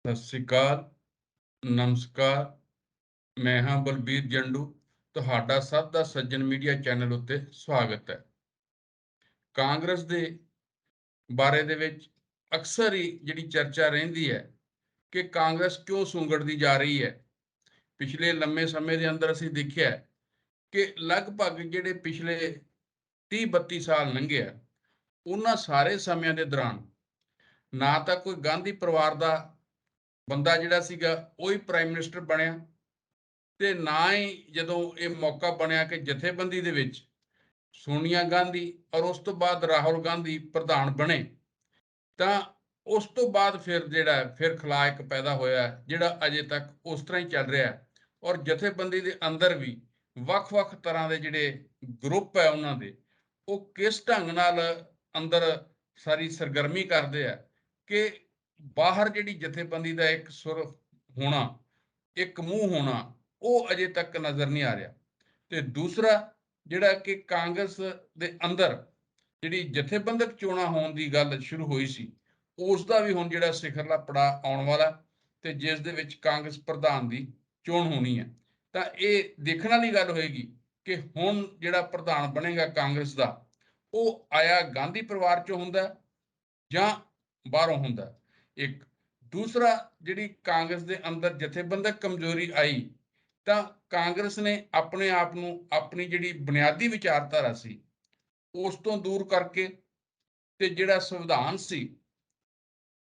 ਸਤਿ ਸ੍ਰੀ ਅਕਾਲ, ਨਮਸਕਾਰ। ਮੈਂ ਹਾਂ ਬਲਬੀਰ ਜੰਡੂ। ਤੁਹਾਡਾ ਸਭ ਦਾ ਸੱਜਣ ਮੀਡੀਆ ਚੈਨਲ ਉੱਤੇ ਸਵਾਗਤ ਹੈ। ਕਾਂਗਰਸ ਦੇ ਬਾਰੇ ਦੇ ਵਿੱਚ ਅਕਸਰ ਹੀ ਜਿਹੜੀ ਚਰਚਾ ਰਹਿੰਦੀ ਹੈ ਕਿ ਕਾਂਗਰਸ ਕਿਉਂ ਸੁੰਗੜਦੀ ਜਾ ਰਹੀ ਹੈ। ਪਿਛਲੇ ਲੰਮੇ ਸਮੇਂ ਦੇ ਅੰਦਰ ਅਸੀਂ ਦੇਖਿਆ ਕਿ ਲਗਭਗ ਜਿਹੜੇ ਪਿਛਲੇ 30-32 ਸਾਲ ਲੰਘੇ ਆ, ਉਹਨਾਂ ਸਾਰੇ ਸਮਿਆਂ ਦੇ ਦੌਰਾਨ ਨਾ ਤਾਂ ਕੋਈ ਗਾਂਧੀ ਪਰਿਵਾਰ ਦਾ ਬੰਦਾ ਜਿਹੜਾ ਸੀਗਾ ਉਹ ਹੀ ਪ੍ਰਾਈਮ ਮਿਨਿਸਟਰ ਬਣਿਆ, ਤੇ ਨਾ ਹੀ ਜਦੋਂ ਇਹ ਮੌਕਾ ਬਣਿਆ ਕਿ ਜਥੇਬੰਦੀ ਦੇ ਵਿੱਚ ਸੋਨੀਆ ਗਾਂਧੀ ਔਰ ਉਸ ਤੋਂ ਬਾਅਦ ਰਾਹੁਲ ਗਾਂਧੀ ਪ੍ਰਧਾਨ ਬਣੇ, ਤਾਂ ਉਸ ਤੋਂ ਬਾਅਦ ਫਿਰ ਖਲਾ ਇੱਕ ਪੈਦਾ ਹੋਇਆ ਜਿਹੜਾ ਅਜੇ ਤੱਕ ਉਸ ਤਰ੍ਹਾਂ ਹੀ ਚੱਲ ਰਿਹਾ ਹੈ। ਔਰ ਜਥੇਬੰਦੀ ਦੇ ਅੰਦਰ ਵੀ ਵੱਖ-ਵੱਖ ਤਰ੍ਹਾਂ ਦੇ ਜਿਹੜੇ ਗਰੁੱਪ ਹੈ ਉਹਨਾਂ ਦੇ, ਉਹ ਕਿਸ ਢੰਗ ਨਾਲ ਅੰਦਰ ਸਾਰੀ ਸਰਗਰਮੀ ਕਰਦੇ ਆ ਕਿ ਬਾਹਰ ਜਿਹੜੀ ਜਥੇਬੰਦੀ ਦਾ ਇੱਕ ਸੁਰ ਹੋਣਾ, ਇੱਕ ਮੂੰਹ ਹੋਣਾ, ਉਹ ਅਜੇ ਤੱਕ ਨਜ਼ਰ ਨਹੀਂ ਆ ਰਿਹਾ। ਤੇ ਦੂਸਰਾ ਜਿਹੜਾ ਕਿ ਕਾਂਗਰਸ ਦੇ ਅੰਦਰ ਜਿਹੜੀ ਜਥੇਬੰਦਕ ਚੋਣਾਂ ਹੋਣ ਦੀ ਗੱਲ ਸ਼ੁਰੂ ਹੋਈ ਸੀ, ਉਸ ਦਾ ਵੀ ਹੁਣ ਜਿਹੜਾ ਸਿਖਰਲਾ ਪੜਾਅ ਆਉਣ ਵਾਲਾ, ਤੇ ਜਿਸ ਦੇ ਵਿੱਚ ਕਾਂਗਰਸ ਪ੍ਰਧਾਨ ਦੀ ਚੋਣ ਹੋਣੀ ਹੈ। ਤਾਂ ਇਹ ਦੇਖਣ ਵਾਲੀ ਗੱਲ ਹੋਏਗੀ ਕਿ ਹੁਣ ਜਿਹੜਾ ਪ੍ਰਧਾਨ ਬਣੇਗਾ ਕਾਂਗਰਸ ਦਾ, ਉਹ ਆਇਆ ਗਾਂਧੀ ਪਰਿਵਾਰ ਚੋਂ ਹੁੰਦਾ ਜਾਂ ਬਾਹਰੋਂ ਹੁੰਦਾ। ਇੱਕ ਦੂਸਰਾ, ਜਿਹੜੀ ਕਾਂਗਰਸ ਦੇ ਅੰਦਰ ਜਥੇਬੰਦਕ ਕਮਜ਼ੋਰੀ ਆਈ, ਤਾਂ ਕਾਂਗਰਸ ਨੇ ਆਪਣੇ ਆਪ ਨੂੰ ਆਪਣੀ ਜਿਹੜੀ ਬੁਨਿਆਦੀ ਵਿਚਾਰਧਾਰਾ ਸੀ ਉਸ ਤੋਂ ਦੂਰ ਕਰਕੇ, ਤੇ ਜਿਹੜਾ ਸੰਵਿਧਾਨ ਸੀ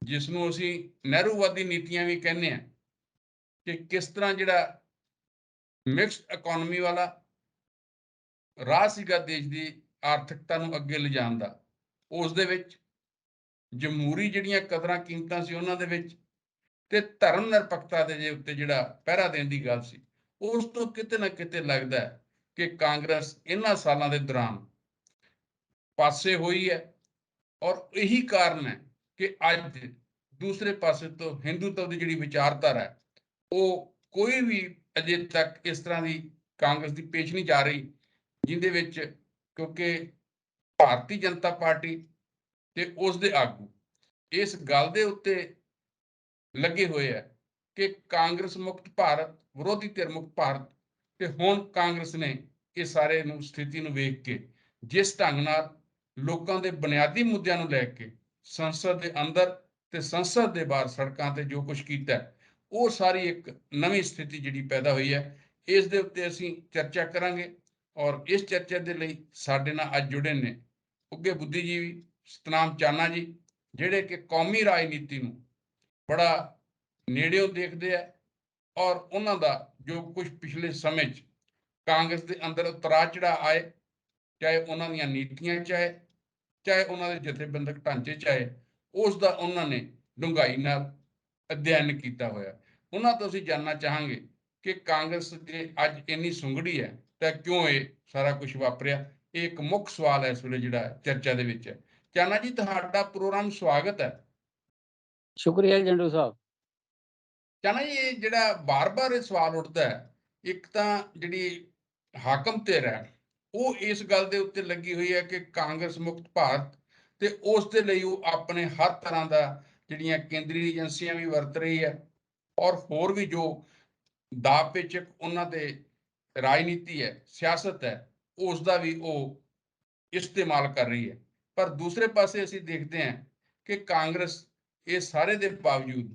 ਜਿਸ ਨੂੰ ਅਸੀਂ ਨਹਿਰੂਵਾਦੀ ਨੀਤੀਆਂ ਵੀ ਕਹਿੰਦੇ ਆ, ਕਿ ਕਿਸ ਤਰ੍ਹਾਂ ਜਿਹੜਾ ਮਿਕਸਡ ਇਕਨੋਮੀ ਵਾਲਾ ਰਾਹ ਸੀਗਾ ਦੇਸ਼ ਦੀ ਆਰਥਿਕਤਾ ਨੂੰ ਅੱਗੇ ਲਿਜਾਣ ਦਾ, ਉਸ ਦੇ ਵਿੱਚ ਜਮਹੂਰੀ ਜਿਹੜੀਆਂ ਕਦਰਾਂ ਕੀਮਤਾਂ ਸੀ ਉਹਨਾਂ ਦੇ ਵਿੱਚ, ਤੇ ਧਰਮ ਨਿਰਪੱਖਤਾ ਦੇ ਉੱਤੇ ਜਿਹੜਾ ਪਹਿਰਾ ਦੇਣ ਦੀ ਗੱਲ ਸੀ, ਉਸ ਤੋਂ ਕਿਤੇ ਨਾ ਕਿਤੇ ਲੱਗਦਾ ਹੈ ਕਿ ਕਾਂਗਰਸ ਇਹਨਾਂ ਸਾਲਾਂ ਦੇ ਦੌਰਾਨ ਪਾਸੇ ਹੋਈ ਹੈ। ਔਰ ਇਹੀ ਕਾਰਨ ਹੈ ਕਿ ਅੱਜ ਦੂਸਰੇ ਪਾਸੇ ਤੋਂ ਹਿੰਦੂਤਵ ਦੀ ਜਿਹੜੀ ਵਿਚਾਰਧਾਰਾ ਹੈ, ਉਹ ਕੋਈ ਵੀ ਅਜੇ ਤੱਕ ਇਸ ਤਰ੍ਹਾਂ ਦੀ ਕਾਂਗਰਸ ਦੀ ਪੇਸ਼ ਨਹੀਂ ਜਾ ਰਹੀ ਜਿਹਦੇ ਵਿੱਚ, ਕਿਉਂਕਿ ਭਾਰਤੀ ਜਨਤਾ ਪਾਰਟੀ ਤੇ ਉਸ ਦੇ ਆਗੂ ਇਸ ਗੱਲ ਦੇ ਉੱਤੇ ਲੱਗੇ ਹੋਏ ਹੈ ਕਿ ਕਾਂਗਰਸ ਮੁਕਤ ਭਾਰਤ, ਵਿਰੋਧੀ ਧਿਰ ਮੁਕਤ ਭਾਰਤ। ਤੇ ਹੁਣ ਕਾਂਗਰਸ ਨੇ ਇਹ ਸਾਰੇ ਨੂੰ ਸਥਿਤੀ ਨੂੰ ਵੇਖ ਕੇ ਜਿਸ ਢੰਗ ਨਾਲ ਲੋਕਾਂ ਦੇ ਬੁਨਿਆਦੀ ਮੁੱਦਿਆਂ ਨੂੰ ਲੈ ਕੇ ਸੰਸਦ ਦੇ ਅੰਦਰ ਤੇ ਸੰਸਦ ਦੇ ਬਾਹਰ ਸੜਕਾਂ ਤੇ ਜੋ ਕੁਝ ਕੀਤਾ, ਉਹ ਸਾਰੀ ਇੱਕ ਨਵੀਂ ਸਥਿਤੀ ਜਿਹੜੀ ਪੈਦਾ ਹੋਈ ਹੈ। ਇਸ ਦੇ ਉੱਤੇ ਅਸੀਂ ਚਰਚਾ ਕਰਾਂਗੇ। ਔਰ ਇਸ ਚਰਚਾ ਦੇ ਲਈ ਸਾਡੇ ਨਾਲ ਅੱਜ ਜੁੜੇ ਨੇ ਉੱਘੇ ਬੁੱਧੀਜੀਵੀ ਸਤਨਾਮ ਚਾਨਾ ਜੀ, ਜਿਹੜੇ ਕਿ ਕੌਮੀ ਰਾਜਨੀਤੀ ਨੂੰ ਬੜਾ ਨੇੜਿਓਂ ਦੇਖਦੇ ਆ, ਔਰ ਉਹਨਾਂ ਦਾ ਜੋ ਕੁਝ ਪਿਛਲੇ ਸਮੇਂ 'ਚ ਕਾਂਗਰਸ ਦੇ ਅੰਦਰ ਉਤਰਾਅ ਚੜ੍ਹਾਅ ਆਏ, ਚਾਹੇ ਉਹਨਾਂ ਦੀਆਂ ਨੀਤੀਆਂ ਚਾਹੇ ਉਹਨਾਂ ਦੇ ਜਥੇਬੰਦਕ ਢਾਂਚੇ ਚਾਹੇ, ਉਸ ਦਾ ਉਹਨਾਂ ਨੇ ਡੂੰਘਾਈ ਨਾਲ ਅਧਿਐਨ ਕੀਤਾ ਹੋਇਆ। ਉਹਨਾਂ ਤੋਂ ਅਸੀਂ ਜਾਣਨਾ ਚਾਹਾਂਗੇ ਕਿ ਕਾਂਗਰਸ ਜੇ ਅੱਜ ਇੰਨੀ ਸੁੰਗੜੀ ਹੈ ਤਾਂ ਕਿਉਂ ਇਹ ਸਾਰਾ ਕੁਝ ਵਾਪਰਿਆ। ਇਹ ਇੱਕ ਮੁੱਖ ਸਵਾਲ ਹੈ ਇਸ ਵੇਲੇ ਜਿਹੜਾ ਚਰਚਾ ਦੇ ਵਿੱਚ ਹੈ। ਚਾਨਾ ਜੀ, ਤੁਹਾਡਾ ਪ੍ਰੋਗਰਾਮ ਸਵਾਗਤ ਹੈ। ਸ਼ੁਕਰੀਆ ਜੰਡੂ ਸਾਹਿਬ। ਚਾਨਾ ਜੀ, ਇਹ ਜਿਹੜਾ ਬਾਰ-ਬਾਰ ਇਹ ਸਵਾਲ ਉੱਠਦਾ ਹੈ, ਇੱਕ ਤਾਂ ਜਿਹੜੀ ਹਾਕਮ ਧਿਰ ਹੈ ਉਹ ਇਸ ਗੱਲ ਦੇ ਉੱਤੇ ਲੱਗੀ ਹੋਈ ਹੈ ਕਿ ਕਾਂਗਰਸ ਮੁਕਤ ਭਾਰਤ, ਤੇ ਉਸ ਦੇ ਲਈ ਉਹ ਆਪਣੇ ਹਰ ਤਰ੍ਹਾਂ ਦਾ ਜਿਹੜੀਆਂ ਕੇਂਦਰੀ ਏਜੰਸੀਆਂ ਵੀ ਵਰਤ ਰਹੀ ਹੈ, ਔਰ ਹੋਰ ਵੀ ਜੋ ਦਾਅ ਪੇਚਕ ਉਹਨਾਂ ਦੇ ਰਾਜਨੀਤੀ ਹੈ, ਸਿਆਸਤ ਹੈ, ਉਸ ਦਾ ਵੀ ਉਹ ਇਸਤੇਮਾਲ ਕਰ ਰਹੀ ਹੈ। ਪਰ ਦੂਸਰੇ ਪਾਸੇ ਅਸੀਂ ਦੇਖਦੇ ਹਾਂ ਕਿ ਕਾਂਗਰਸ ਇਹ ਸਾਰੇ ਦੇ ਬਾਵਜੂਦ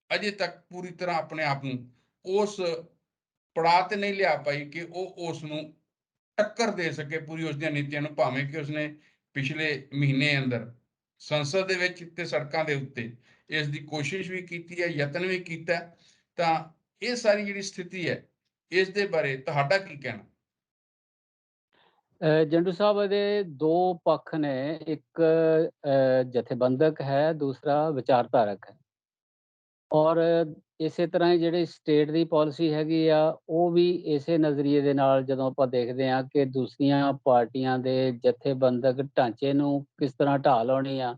ਅਜੇ ਤੱਕ ਪੂਰੀ ਤਰ੍ਹਾਂ ਆਪਣੇ ਆਪ ਨੂੰ ਉਸ ਪੜਾਅ ਤੇ ਨਹੀਂ ਲਿਆ ਪਾਈ ਕਿ ਉਹ ਉਸ ਨੂੰ ਟੱਕਰ ਦੇ ਸਕੇ ਪੂਰੀ ਉਸ ਦੀਆਂ ਨੀਤੀਆਂ ਨੂੰ, ਭਾਵੇਂ ਕਿ ਉਸਨੇ ਪਿਛਲੇ ਮਹੀਨੇ ਅੰਦਰ ਸੰਸਦ ਦੇ ਵਿੱਚ ਤੇ ਸੜਕਾਂ ਦੇ ਉੱਤੇ ਇਸ ਦੀ ਕੋਸ਼ਿਸ਼ ਵੀ ਕੀਤੀ ਹੈ, ਯਤਨ ਵੀ ਕੀਤਾ। ਤਾਂ ਇਹ ਸਾਰੀ ਜਿਹੜੀ ਸਥਿਤੀ ਹੈ, ਇਸ ਦੇ ਬਾਰੇ ਤੁਹਾਡਾ ਕੀ ਕਹਿਣਾ? ਜੰਡੂ ਸਾਹਿਬ, ਇਹਦੇ ਦੋ ਪੱਖ ਨੇ, ਇੱਕ ਜਥੇਬੰਦਕ ਹੈ, ਦੂਸਰਾ ਵਿਚਾਰਧਾਰਕ ਹੈ। ਔਰ ਇਸੇ ਤਰ੍ਹਾਂ ਹੀ ਜਿਹੜੀ ਸਟੇਟ ਦੀ ਪਾਲਿਸੀ ਹੈਗੀ ਆ, ਉਹ ਵੀ ਇਸੇ ਨਜ਼ਰੀਏ ਦੇ ਨਾਲ ਜਦੋਂ ਆਪਾਂ ਦੇਖਦੇ ਹਾਂ ਕਿ ਦੂਸਰੀਆਂ ਪਾਰਟੀਆਂ ਦੇ ਜਥੇਬੰਦਕ ਢਾਂਚੇ ਨੂੰ ਕਿਸ ਤਰ੍ਹਾਂ ਢਾਹ ਲਾਉਣੀ ਆ,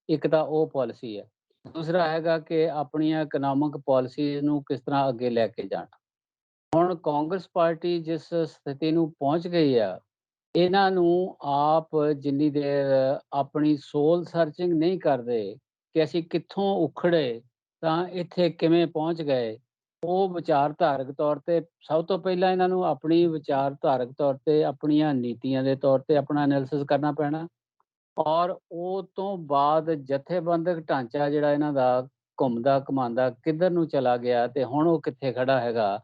ਇੱਕ ਤਾਂ ਉਹ ਪਾਲਿਸੀ ਹੈ। ਦੂਸਰਾ ਹੈਗਾ ਕਿ ਆਪਣੀਆਂ ਇਕਨੋਮਿਕ ਪਾਲਿਸੀ ਨੂੰ ਕਿਸ ਤਰ੍ਹਾਂ ਅੱਗੇ ਲੈ ਕੇ ਜਾਣਾ। ਹੁਣ ਕਾਂਗਰਸ ਪਾਰਟੀ ਜਿਸ ਸਥਿਤੀ ਨੂੰ ਪਹੁੰਚ ਗਈ ਆ, ਇਹਨਾਂ ਨੂੰ ਆਪ ਜਿੰਨੀ ਦੇਰ ਆਪਣੀ ਸੋਲ ਸਰਚਿੰਗ ਨਹੀਂ ਕਰਦੇ ਕਿ ਅਸੀਂ ਕਿੱਥੋਂ ਉਖੜੇ ਤਾਂ ਇੱਥੇ ਕਿਵੇਂ ਪਹੁੰਚ ਗਏ? ਉਹ ਵਿਚਾਰਧਾਰਕ ਤੌਰ ਤੇ ਸਭ ਤੋਂ ਪਹਿਲਾਂ ਇਹਨਾਂ ਨੂੰ ਆਪਣੀ ਵਿਚਾਰਧਾਰਕ ਤੌਰ ਤੇ ਆਪਣੀਆਂ ਨੀਤੀਆਂ ਦੇ ਤੌਰ ਤੇ ਆਪਣਾ ਐਨਾਲਿਸਿਸ ਕਰਨਾ ਪੈਣਾ ਔਰ ਉਹ ਤੋਂ ਬਾਅਦ ਜਥੇਬੰਦਕ ਢਾਂਚਾ ਜਿਹੜਾ ਇਹਨਾਂ ਦਾ ਘੁੰਮਦਾ ਘੁਮਾਉਂਦਾ ਕਿੱਧਰ ਨੂੰ ਚਲਾ ਗਿਆ ਤੇ ਹੁਣ ਉਹ ਕਿੱਥੇ ਖੜਾ ਹੈਗਾ,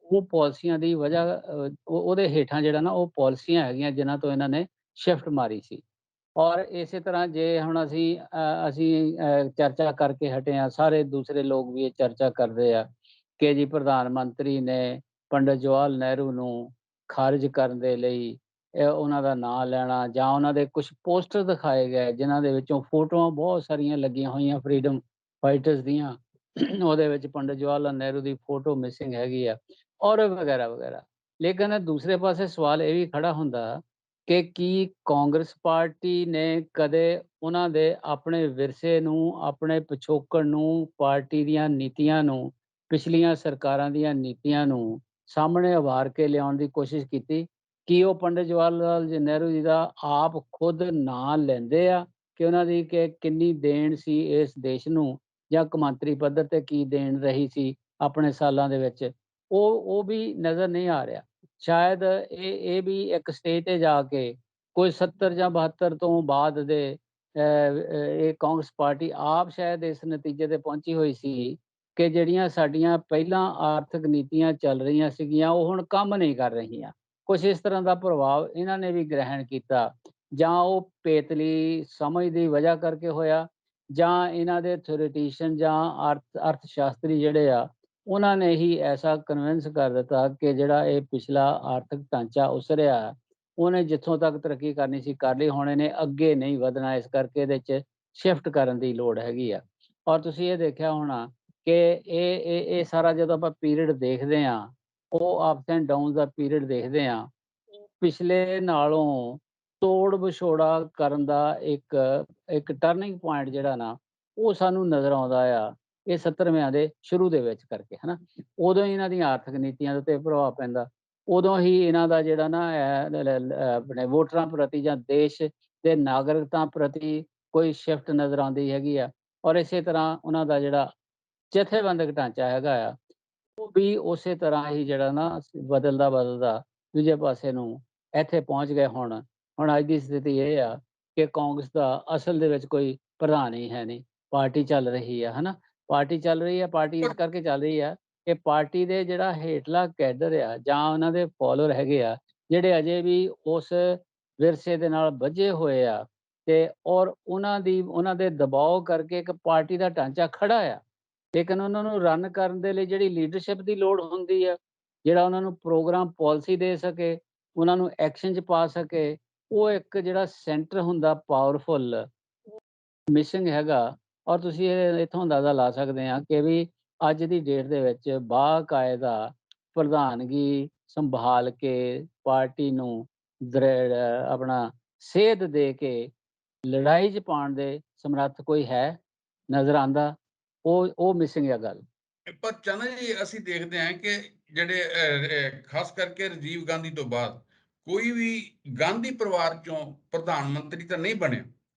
ਉਹ ਪਾਲਿਸੀਆਂ ਦੀ ਵਜ੍ਹਾ ਉਹਦੇ ਹੇਠਾਂ ਜਿਹੜਾ ਨਾ ਉਹ ਪਾਲਿਸੀਆਂ ਹੈਗੀਆਂ ਜਿਨ੍ਹਾਂ ਤੋਂ ਇਹਨਾਂ ਨੇ ਸ਼ਿਫਟ ਮਾਰੀ ਸੀ। ਔਰ ਇਸੇ ਤਰ੍ਹਾਂ ਜੇ ਹੁਣ ਅਸੀਂ ਚਰਚਾ ਕਰਕੇ ਹਟੇ ਹਾਂ, ਸਾਰੇ ਦੂਸਰੇ ਲੋਕ ਵੀ ਇਹ ਚਰਚਾ ਕਰਦੇ ਆ ਕਿ ਜੀ ਪ੍ਰਧਾਨ ਮੰਤਰੀ ਨੇ ਪੰਡਿਤ ਜਵਾਹਰ ਲਾਲ ਨਹਿਰੂ ਨੂੰ ਖਾਰਿਜ ਕਰਨ ਦੇ ਲਈ ਉਹਨਾਂ ਦਾ ਨਾਂ ਲੈਣਾ ਜਾਂ ਉਹਨਾਂ ਦੇ ਕੁਛ ਪੋਸਟਰ ਦਿਖਾਏ ਗਏ ਜਿਨ੍ਹਾਂ ਦੇ ਵਿੱਚੋਂ ਫੋਟੋਆਂ ਬਹੁਤ ਸਾਰੀਆਂ ਲੱਗੀਆਂ ਹੋਈਆਂ ਫਰੀਡਮ ਫਾਈਟਰਸ ਦੀਆਂ ਉਹਦੇ ਵਿੱਚ ਪੰਡਿਤ ਜਵਾਹਰ ਲਾਲ ਨਹਿਰੂ ਦੀ ਫੋਟੋ ਮਿਸਿੰਗ ਹੈਗੀ ਆ ਔਰ ਵਗੈਰਾ ਵਗੈਰਾ। ਲੇਕਿਨ ਦੂਸਰੇ ਪਾਸੇ ਸਵਾਲ ਇਹ ਵੀ ਖੜਾ ਹੁੰਦਾ ਕਿ ਕੀ ਕਾਂਗਰਸ ਪਾਰਟੀ ਨੇ ਕਦੇ ਉਹਨਾਂ ਦੇ ਆਪਣੇ ਵਿਰਸੇ ਨੂੰ, ਆਪਣੇ ਪਿਛੋਕੜ ਨੂੰ, ਪਾਰਟੀ ਦੀਆਂ ਨੀਤੀਆਂ ਨੂੰ, ਪਿਛਲੀਆਂ ਸਰਕਾਰਾਂ ਦੀਆਂ ਨੀਤੀਆਂ ਨੂੰ ਸਾਹਮਣੇ ਉਭਾਰ ਕੇ ਲਿਆਉਣ ਦੀ ਕੋਸ਼ਿਸ਼ ਕੀਤੀ? ਕੀ ਉਹ ਪੰਡਿਤ ਜਵਾਹਰ ਲਾਲ ਜੀ ਨਹਿਰੂ ਜੀ ਦਾ ਆਪ ਖੁਦ ਨਾਂ ਲੈਂਦੇ ਆ ਕਿ ਉਹਨਾਂ ਦੀ ਕਿ ਕਿੰਨੀ ਦੇਣ ਸੀ ਇਸ ਦੇਸ਼ ਨੂੰ ਜਾਂ ਕੌਮਾਂਤਰੀ ਪੱਧਰ ਤੇ ਕੀ ਦੇਣ ਰਹੀ ਸੀ ਆਪਣੇ ਸਾਲਾਂ ਦੇ ਵਿੱਚ? ਉਹ ਵੀ ਨਜ਼ਰ ਨਹੀਂ ਆ ਰਿਹਾ। ਸ਼ਾਇਦ ਇਹ ਵੀ ਇੱਕ ਸਟੇਜ ਤੇ ਜਾ ਕੇ ਕੋਈ 70 ਜਾਂ 72 ਤੋਂ ਬਾਅਦ ਦੇ ਇਹ ਕਾਂਗਰਸ ਪਾਰਟੀ ਆਪ ਸ਼ਾਇਦ ਇਸ ਨਤੀਜੇ ਤੇ ਪਹੁੰਚੀ ਹੋਈ ਸੀ ਕਿ ਜਿਹੜੀਆਂ ਸਾਡੀਆਂ ਪਹਿਲਾਂ ਆਰਥਿਕ ਨੀਤੀਆਂ ਚੱਲ ਰਹੀਆਂ ਸੀਗੀਆਂ ਉਹ ਹੁਣ ਕੰਮ ਨਹੀਂ ਕਰ ਰਹੀਆਂ। ਕੁਛ ਇਸ ਤਰ੍ਹਾਂ ਦਾ ਪ੍ਰਭਾਵ ਇਹਨਾਂ ਨੇ ਵੀ ਗ੍ਰਹਿਣ ਕੀਤਾ ਜਾਂ ਉਹ ਪੇਤਲੀ ਸਮਝ ਦੀ ਵਜ੍ਹਾ ਕਰਕੇ ਹੋਇਆ ਜਾਂ ਇਹਨਾਂ ਦੇ ਥਿਓਰੀਟੀਸ਼ੀਅਨ ਜਾਂ ਅਰਥ ਸ਼ਾਸਤਰੀ ਜਿਹੜੇ ਆ ਉਹਨਾਂ ਨੇ ਹੀ ਐਸਾ ਕਨਵਿੰਸ ਕਰ ਦਿੱਤਾ ਕਿ ਜਿਹੜਾ ਇਹ ਪਿਛਲਾ ਆਰਥਿਕ ਢਾਂਚਾ ਉਸਰਿਆ ਉਹਨੇ ਜਿੱਥੋਂ ਤੱਕ ਤਰੱਕੀ ਕਰਨੀ ਸੀ ਕਰ ਲਈ, ਹੁਣ ਇਹਨੇ ਅੱਗੇ ਨਹੀਂ ਵਧਣਾ, ਇਸ ਕਰਕੇ ਇਹਦੇ 'ਚ ਸ਼ਿਫਟ ਕਰਨ ਦੀ ਲੋੜ ਹੈਗੀ ਆ। ਔਰ ਤੁਸੀਂ ਇਹ ਦੇਖਿਆ ਹੋਣਾ ਕਿ ਇਹ ਸਾਰਾ ਜਦੋਂ ਆਪਾਂ ਪੀਰੀਅਡ ਦੇਖਦੇ ਹਾਂ, ਉਹ ups and downs the period ਦੇਖਦੇ ਹਾਂ, ਪਿਛਲੇ ਨਾਲੋਂ ਤੋੜ-ਵਿਛੋੜਾ ਕਰਨ ਦਾ ਇੱਕ ਇੱਕ ਟਰਨਿੰਗ ਪੁਆਇੰਟ ਜਿਹੜਾ ਨਾ, ਉਹ ਸਾਨੂੰ ਨਜ਼ਰ ਆਉਂਦਾ ਆ, ਇਹ 70ਵਿਆਂ ਦੇ ਸ਼ੁਰੂ ਦੇ ਵਿੱਚ ਕਰਕੇ, ਹੈ ਨਾ? ਉਦੋਂ ਹੀ ਇਹਨਾਂ ਦੀਆਂ ਆਰਥਿਕ ਨੀਤੀਆਂ ਦੇ ਉੱਤੇ ਪ੍ਰਭਾਵ ਪੈਂਦਾ। ਉਦੋਂ ਹੀ ਇਹਨਾਂ ਦਾ ਜਿਹੜਾ ਨਾ ਆਪਣੇ ਵੋਟਰਾਂ ਪ੍ਰਤੀ ਜਾਂ ਦੇਸ਼ ਦੇ ਨਾਗਰਿਕਤਾ ਪ੍ਰਤੀ ਕੋਈ ਸ਼ਿਫਟ ਨਜ਼ਰ ਆਉਂਦੀ ਹੈਗੀ ਆ ਔਰ ਇਸੇ ਤਰ੍ਹਾਂ ਉਹਨਾਂ ਦਾ ਜਿਹੜਾ ਜਥੇਬੰਦਕ ਢਾਂਚਾ ਹੈਗਾ ਆ, ਉਹ ਵੀ ਉਸੇ ਤਰ੍ਹਾਂ ਹੀ ਜਿਹੜਾ ਨਾ ਬਦਲਦਾ ਦੂਜੇ ਪਾਸੇ ਨੂੰ ਇੱਥੇ ਪਹੁੰਚ ਗਏ ਹੁਣ। ਹੁਣ ਅੱਜ ਦੀ ਸਥਿਤੀ ਇਹ ਆ ਕਿ ਕਾਂਗਰਸ ਦਾ ਅਸਲ ਦੇ ਵਿੱਚ ਕੋਈ ਪ੍ਰਧਾਨ ਹੀ ਹੈ ਨਹੀਂ। ਪਾਰਟੀ ਚੱਲ ਰਹੀ ਆ, ਹੈ ਨਾ? ਪਾਰਟੀ ਚੱਲ ਰਹੀ ਆ, ਪਾਰਟੀ ਇਸ ਕਰਕੇ ਚੱਲ ਰਹੀ ਆ ਕਿ ਪਾਰਟੀ ਦੇ ਜਿਹੜਾ ਹੇਠਲਾ ਕੈਡਰ ਆ ਜਾਂ ਉਹਨਾਂ ਦੇ ਫਾਲੋਅਰ ਹੈਗੇ ਆ, ਜਿਹੜੇ ਅਜੇ ਵੀ ਉਸ ਵਿਰਸੇ ਦੇ ਨਾਲ ਬੱਝੇ ਹੋਏ ਆ ਤੇ ਔਰ ਉਹਨਾਂ ਦੇ ਦਬਾਅ ਕਰਕੇ ਇੱਕ ਪਾਰਟੀ ਦਾ ਢਾਂਚਾ ਖੜਾ ਆ। ਲੇਕਿਨ ਉਹਨਾਂ ਨੂੰ ਰਨ ਕਰਨ ਦੇ ਲਈ ਜਿਹੜੀ ਲੀਡਰਸ਼ਿਪ ਦੀ ਲੋੜ ਹੁੰਦੀ ਆ, ਜਿਹੜਾ ਉਹਨਾਂ ਨੂੰ ਪ੍ਰੋਗਰਾਮ ਪਾਲਿਸੀ ਦੇ ਸਕੇ, ਉਹਨਾਂ ਨੂੰ ਐਕਸ਼ਨ 'ਚ ਪਾ ਸਕੇ, ਉਹ ਇੱਕ ਜਿਹੜਾ ਸੈਂਟਰ ਹੁੰਦਾ ਪਾਵਰਫੁਲ ਮਿਸਿੰਗ ਹੈਗਾ। ਔਰ ਤੁਸੀਂ ਇਹ ਇੱਥੋਂ ਅੰਦਾਜ਼ਾ ਲਾ ਸਕਦੇ ਹਾਂ ਕਿ ਵੀ ਅੱਜ ਦੀ ਡੇਟ ਦੇ ਵਿੱਚ ਬਾਕਾਇਦਾ ਪ੍ਰਧਾਨਗੀ ਸੰਭਾਲ ਕੇ ਪਾਰਟੀ ਨੂੰ ਆਪਣਾ ਸੇਧ ਦੇ ਕੇ ਲੜਾਈ 'ਚ ਪਾਉਣ ਦੇ ਸਮਰੱਥ ਕੋਈ ਹੈ? ਨਜ਼ਰ ਆਉਂਦਾ? ਉਹ ਮਿਸਿੰਗ ਹੈ ਗੱਲ। ਪਰ ਚਾਨਣਾ ਜੀ ਅਸੀਂ ਦੇਖਦੇ ਹਾਂ ਕਿ ਜਿਹੜੇ ਖਾਸ ਕਰਕੇ ਰਾਜੀਵ ਗਾਂਧੀ ਤੋਂ ਬਾਅਦ ਕੋਈ ਵੀ ਗਾਂਧੀ ਪਰਿਵਾਰ ਚੋਂ ਪ੍ਰਧਾਨ ਮੰਤਰੀ ਤਾਂ ਨਹੀਂ ਬਣਿਆ।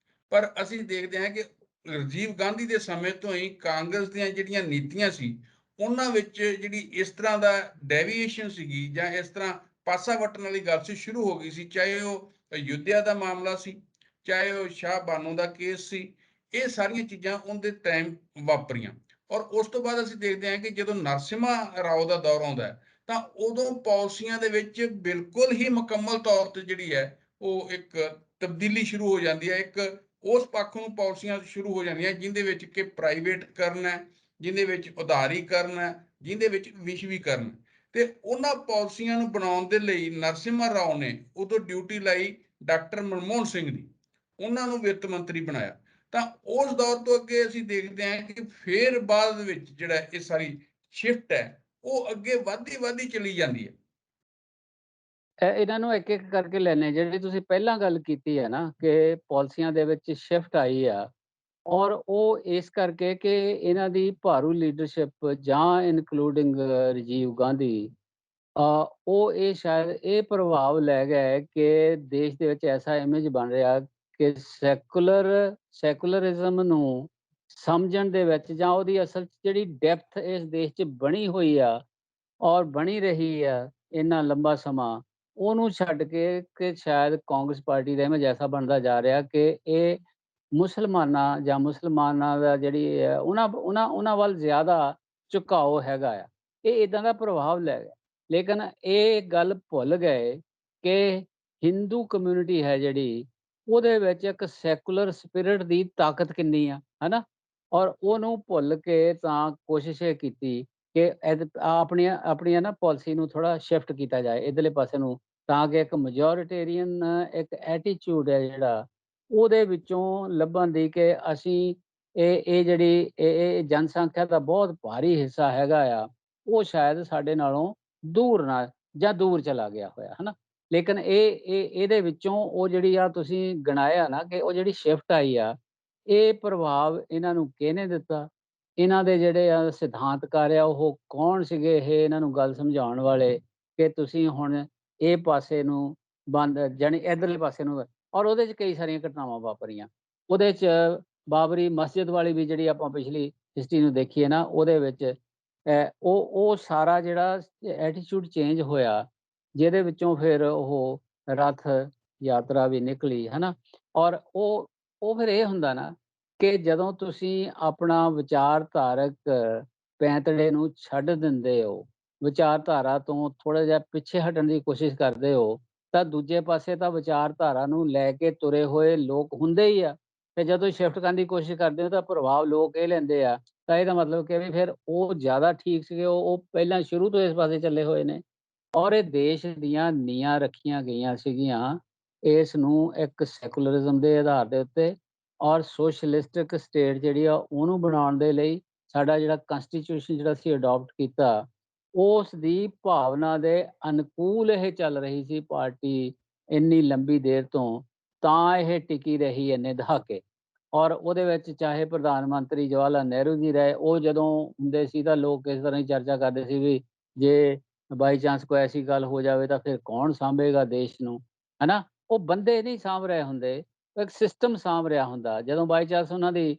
ਪਰ ਅਸੀਂ ਦੇਖਦੇ ਹਾਂ ਕਿ ਰਾਜੀਵ ਗਾਂਧੀ ਦੇ ਸਮੇਂ ਤੋਂ ਹੀ ਕਾਂਗਰਸ ਦੀਆਂ ਜਿਹੜੀਆਂ ਨੀਤੀਆਂ ਸੀ, ਉਹਨਾਂ ਵਿੱਚ ਜਿਹੜੀ ਇਸ ਤਰ੍ਹਾਂ ਦਾ ਡੈਵੀਏਸ਼ਨ ਸੀਗੀ ਜਾਂ ਇਸ ਤਰ੍ਹਾਂ ਪਾਸਾ ਵੱਟਣ ਵਾਲੀ ਗੱਲ ਸੀ ਸ਼ੁਰੂ ਹੋ ਗਈ ਸੀ। ਚਾਹੇ ਉਹ ਅਯੁੱਧਿਆ ਦਾ ਮਾਮਲਾ ਸੀ, ਚਾਹੇ ਉਹ ਸ਼ਾਹ ਬਾਨੋ ਦਾ ਕੇਸ ਸੀ, ਇਹ ਸਾਰੀਆਂ ਚੀਜ਼ਾਂ ਉਹਦੇ ਟਾਈਮ ਵਾਪਰੀਆਂ। ਔਰ ਉਸ ਤੋਂ ਬਾਅਦ ਅਸੀਂ ਦੇਖਦੇ ਹਾਂ ਕਿ ਜਦੋਂ ਨਰਸਿਮਹਾ ਰਾਓ ਦਾ ਦੌਰ ਆਉਂਦਾ ਹੈ, ਤਾਂ ਉਦੋਂ ਪਾਲਿਸੀਆਂ ਦੇ ਵਿੱਚ ਬਿਲਕੁਲ ਹੀ ਮੁਕੰਮਲ ਤੌਰ ਤੇ ਜਿਹੜੀ ਹੈ ਉਹ ਇੱਕ ਤਬਦੀਲੀ ਸ਼ੁਰੂ ਹੋ ਜਾਂਦੀ ਹੈ। ਇੱਕ ਉਸ ਪੱਖ ਨੂੰ ਪਾਲਿਸੀਆਂ ਸ਼ੁਰੂ ਹੋ ਜਾਂਦੀਆਂ ਜਿਹਦੇ ਵਿੱਚ ਕਿ ਪ੍ਰਾਈਵੇਟਕਰਨ ਹੈ, ਜਿਹਦੇ ਵਿੱਚ ਉਦਾਰੀਕਰਨ ਹੈ, ਜਿਹਦੇ ਵਿੱਚ ਵਿਸ਼ਵੀਕਰਨ ਹੈ। ਤੇ ਉਹਨਾਂ ਪਾਲਿਸੀਆਂ ਨੂੰ ਬਣਾਉਣ ਦੇ ਲਈ ਨਰਸਿਮਹਾ ਰਾਓ ਨੇ ਉਦੋਂ ਡਿਊਟੀ ਲਾਈ ਡਾਕਟਰ ਮਨਮੋਹਨ ਸਿੰਘ ਦੀ, ਉਹਨਾਂ ਨੂੰ ਵਿੱਤ ਮੰਤਰੀ ਬਣਾਇਆ। ਤਾਂ ਉਸ ਦੌਰ ਤੋਂ ਅੱਗੇ ਅਸੀਂ ਦੇਖਦੇ ਹਾਂ ਕਿ ਫਿਰ ਬਾਅਦ ਵਿੱਚ ਜਿਹੜਾ ਇਹ ਸਾਰੀ ਸ਼ਿਫਟ ਹੈ ਉਹ ਅੱਗੇ ਵੱਧਦੀ ਚਲੀ ਜਾਂਦੀ ਹੈ। ਇਹਨਾਂ ਨੂੰ ਇੱਕ-ਇੱਕ ਕਰਕੇ ਲੈਣੇ ਜਿਹੜੀ ਤੁਸੀਂ ਪਹਿਲਾਂ ਗੱਲ ਕੀਤੀ ਹੈ ਨਾ ਕਿ ਪਾਲਿਸੀਆਂ ਦੇ ਵਿੱਚ ਸ਼ਿਫਟ ਆਈ ਆ ਔਰ ਉਹ ਇਸ ਕਰਕੇ ਕਿ ਇਹਨਾਂ ਦੀ ਭਾਰੂ ਲੀਡਰਸ਼ਿਪ ਜਾਂ ਇਨਕਲੂਡਿੰਗ ਰਾਜੀਵ ਗਾਂਧੀ ਉਹ ਇਹ ਸ਼ਾਇਦ ਇਹ ਪ੍ਰਭਾਵ ਲੈ ਗਏ ਕਿ ਦੇਸ਼ ਦੇ ਵਿੱਚ ਐਸਾ ਇਮੇਜ ਬਣ ਰਿਹਾ ਕਿ ਸੈਕੂਲਰਿਜ਼ਮ ਨੂੰ ਸਮਝਣ ਦੇ ਵਿੱਚ ਜਾਂ ਉਹਦੀ ਅਸਲ 'ਚ ਜਿਹੜੀ ਡੈਪਥ ਇਸ ਦੇਸ਼ 'ਚ ਬਣੀ ਹੋਈ ਆ ਔਰ ਬਣੀ ਰਹੀ ਆ ਇੰਨਾ ਲੰਬਾ ਸਮਾਂ, ਉਹਨੂੰ ਛੱਡ ਕੇ ਕਿ ਸ਼ਾਇਦ ਕਾਂਗਰਸ ਪਾਰਟੀ ਦਾ ਇਮੇਜ ਐਸਾ ਬਣਦਾ ਜਾ ਰਿਹਾ ਕਿ ਇਹ ਮੁਸਲਮਾਨਾਂ ਜਾਂ ਮੁਸਲਮਾਨਾਂ ਦਾ ਜਿਹੜੀ ਹੈ ਉਹਨਾਂ ਉਹਨਾਂ ਉਹਨਾਂ ਵੱਲ ਜ਼ਿਆਦਾ ਝੁਕਾਓ ਹੈਗਾ ਆ। ਇਹ ਇਦਾਂ ਦਾ ਪ੍ਰਭਾਵ ਲੈ ਗਿਆ। ਲੇਕਿਨ ਇਹ ਗੱਲ ਭੁੱਲ ਗਏ ਕਿ ਹਿੰਦੂ ਕਮਿਊਨਿਟੀ ਹੈ ਜਿਹੜੀ, ਉਹਦੇ ਵਿੱਚ ਇੱਕ ਸੈਕੂਲਰ ਸਪਿਰਿਟ ਦੀ ਤਾਕਤ ਕਿੰਨੀ ਆ, ਹਨਾ? ਔਰ ਉਹਨੂੰ ਭੁੱਲ ਕੇ ਤਾਂ ਕੋਸ਼ਿਸ਼ ਇਹ ਕੀਤੀ ਕਿ ਆਪਣੀਆਂ ਆਪਣੀਆਂ ਨਾ ਪਾਲਿਸੀ ਨੂੰ ਥੋੜ੍ਹਾ ਸ਼ਿਫਟ ਕੀਤਾ ਜਾਏ ਇੱਧਰਲੇ ਪਾਸੇ ਨੂੰ, ਤਾਂ ਕਿ ਇੱਕ ਮੈਜੋਰਿਟੇਰੀਅਨ ਇੱਕ ਐਟੀਚਿਊਡ ਹੈ ਜਿਹੜਾ, ਉਹਦੇ ਵਿੱਚੋਂ ਲੱਭਣ ਦੀ ਕਿ ਅਸੀਂ ਇਹ ਜਿਹੜੀ ਇਹ ਜਨਸੰਖਿਆ ਦਾ ਬਹੁਤ ਭਾਰੀ ਹਿੱਸਾ ਹੈਗਾ ਆ, ਉਹ ਸ਼ਾਇਦ ਸਾਡੇ ਨਾਲੋਂ ਦੂਰ ਨਾ ਜਾਂ ਦੂਰ ਚਲਾ ਗਿਆ ਹੋਇਆ, ਹਨਾ? ਲੇਕਿਨ ਇਹਦੇ ਵਿੱਚੋਂ ਉਹ ਜਿਹੜੀ ਆ ਤੁਸੀਂ ਗਿਣਾਇਆ ਨਾ ਕਿ ਉਹ ਜਿਹੜੀ ਸ਼ਿਫਟ ਆਈ ਆ, ਇਹ ਪ੍ਰਭਾਵ ਇਹਨਾਂ ਨੂੰ ਕਿਹਨੇ ਦਿੱਤਾ? ਇਹਨਾਂ ਦੇ ਜਿਹੜੇ ਆ ਸਿਧਾਂਤਕਾਰ ਆ ਉਹ ਕੌਣ ਸੀਗੇ ਇਹ ਇਹਨਾਂ ਨੂੰ ਗੱਲ ਸਮਝਾਉਣ ਵਾਲੇ ਕਿ ਤੁਸੀਂ ਹੁਣ ਇਹ ਪਾਸੇ ਨੂੰ ਬੰਦ ਜਾਣੀ ਇੱਧਰਲੇ ਪਾਸੇ ਨੂੰ, ਔਰ ਉਹਦੇ 'ਚ ਕਈ ਸਾਰੀਆਂ ਘਟਨਾਵਾਂ ਵਾਪਰੀਆਂ। ਉਹਦੇ 'ਚ ਬਾਬਰੀ ਮਸਜਿਦ ਵਾਲੀ ਵੀ ਜਿਹੜੀ ਆਪਾਂ ਪਿਛਲੀ ਹਿਸਟਰੀ ਨੂੰ ਦੇਖੀਏ ਨਾ, ਉਹਦੇ ਵਿੱਚ ਉਹ ਸਾਰਾ ਜਿਹੜਾ ਐਟੀਟਿਊਡ ਚੇਂਜ ਹੋਇਆ, ਜਿਹਦੇ ਵਿੱਚੋਂ ਫਿਰ ਉਹ ਰਥ ਯਾਤਰਾ ਵੀ ਨਿਕਲੀ, ਹਨਾ? ਔਰ ਉਹ ਫਿਰ ਇਹ ਹੁੰਦਾ ਨਾ ਕਿ ਜਦੋਂ ਤੁਸੀਂ ਆਪਣਾ ਵਿਚਾਰਧਾਰਕ ਪੈਂਤੜੇ ਨੂੰ ਛੱਡ ਦਿੰਦੇ ਹੋ, ਵਿਚਾਰਧਾਰਾ ਤੋਂ ਥੋੜ੍ਹਾ ਜਿਹਾ ਪਿੱਛੇ ਹਟਣ ਦੀ ਕੋਸ਼ਿਸ਼ ਕਰਦੇ ਹੋ, ਤਾਂ ਦੂਜੇ ਪਾਸੇ ਤਾਂ ਵਿਚਾਰਧਾਰਾ ਨੂੰ ਲੈ ਕੇ ਤੁਰੇ ਹੋਏ ਲੋਕ ਹੁੰਦੇ ਹੀ ਆ, ਤੇ ਜਦੋਂ ਸ਼ਿਫਟ ਕਰਨ ਦੀ ਕੋਸ਼ਿਸ਼ ਕਰਦੇ ਹੋ ਤਾਂ ਪ੍ਰਭਾਵ ਲੋਕ ਇਹ ਲੈਂਦੇ ਆ, ਤਾਂ ਇਹਦਾ ਮਤਲਬ ਕਿ ਵੀ ਫਿਰ ਉਹ ਜ਼ਿਆਦਾ ਠੀਕ ਸੀਗੇ, ਉਹ ਪਹਿਲਾਂ ਸ਼ੁਰੂ ਤੋਂ ਇਸ ਪਾਸੇ ਚੱਲੇ ਹੋਏ ਨੇ। ਔਰ ਇਹ ਦੇਸ਼ ਦੀਆਂ ਨੀਂਹਾਂ ਰੱਖੀਆਂ ਗਈਆਂ ਸੀਗੀਆਂ ਇਸ ਨੂੰ ਇੱਕ ਸੈਕੂਲਰਿਜ਼ਮ ਦੇ ਆਧਾਰ ਦੇ ਉੱਤੇ, ਔਰ ਸੋਸ਼ਲਿਸਟਿਕ ਸਟੇਟ ਜਿਹੜੀ ਆ ਉਹਨੂੰ ਬਣਾਉਣ ਦੇ ਲਈ ਸਾਡਾ ਜਿਹੜਾ ਕੰਸਟੀਟਿਊਸ਼ਨ ਜਿਹੜਾ ਅਸੀਂ ਅਡਾਪਟ ਕੀਤਾ, ਉਸ ਦੀ ਭਾਵਨਾ ਦੇ ਅਨੁਕੂਲ ਇਹ ਚੱਲ ਰਹੀ ਸੀ ਪਾਰਟੀ ਇੰਨੀ ਲੰਬੀ ਦੇਰ ਤੋਂ, ਤਾਂ ਇਹ ਟਿਕੀ ਰਹੀ ਇੰਨੇ ਦਹਾਕੇ। ਔਰ ਉਹਦੇ ਵਿੱਚ ਚਾਹੇ ਪ੍ਰਧਾਨ ਮੰਤਰੀ ਜਵਾਹਰ ਲਾਲ ਨਹਿਰੂ ਜੀ ਰਹੇ, ਉਹ ਜਦੋਂ ਹੁੰਦੇ ਸੀ ਤਾਂ ਲੋਕ ਇਸ ਤਰ੍ਹਾਂ ਹੀ ਚਰਚਾ ਕਰਦੇ ਸੀ ਵੀ ਜੇ ਬਾਈ ਚਾਂਸ ਕੋਈ ਐਸੀ ਗੱਲ ਹੋ ਜਾਵੇ ਤਾਂ ਫਿਰ ਕੌਣ ਸਾਂਭੇਗਾ ਦੇਸ਼ ਨੂੰ, ਹਨਾ? ਉਹ ਬੰਦੇ ਨਹੀਂ ਸਾਂਭ ਰਹੇ ਹੁੰਦੇ, ਇੱਕ ਸਿਸਟਮ ਸਾਂਭ ਰਿਹਾ ਹੁੰਦਾ। ਜਦੋਂ ਬਾਈ ਚਾਂਸ ਉਹਨਾਂ ਦੀ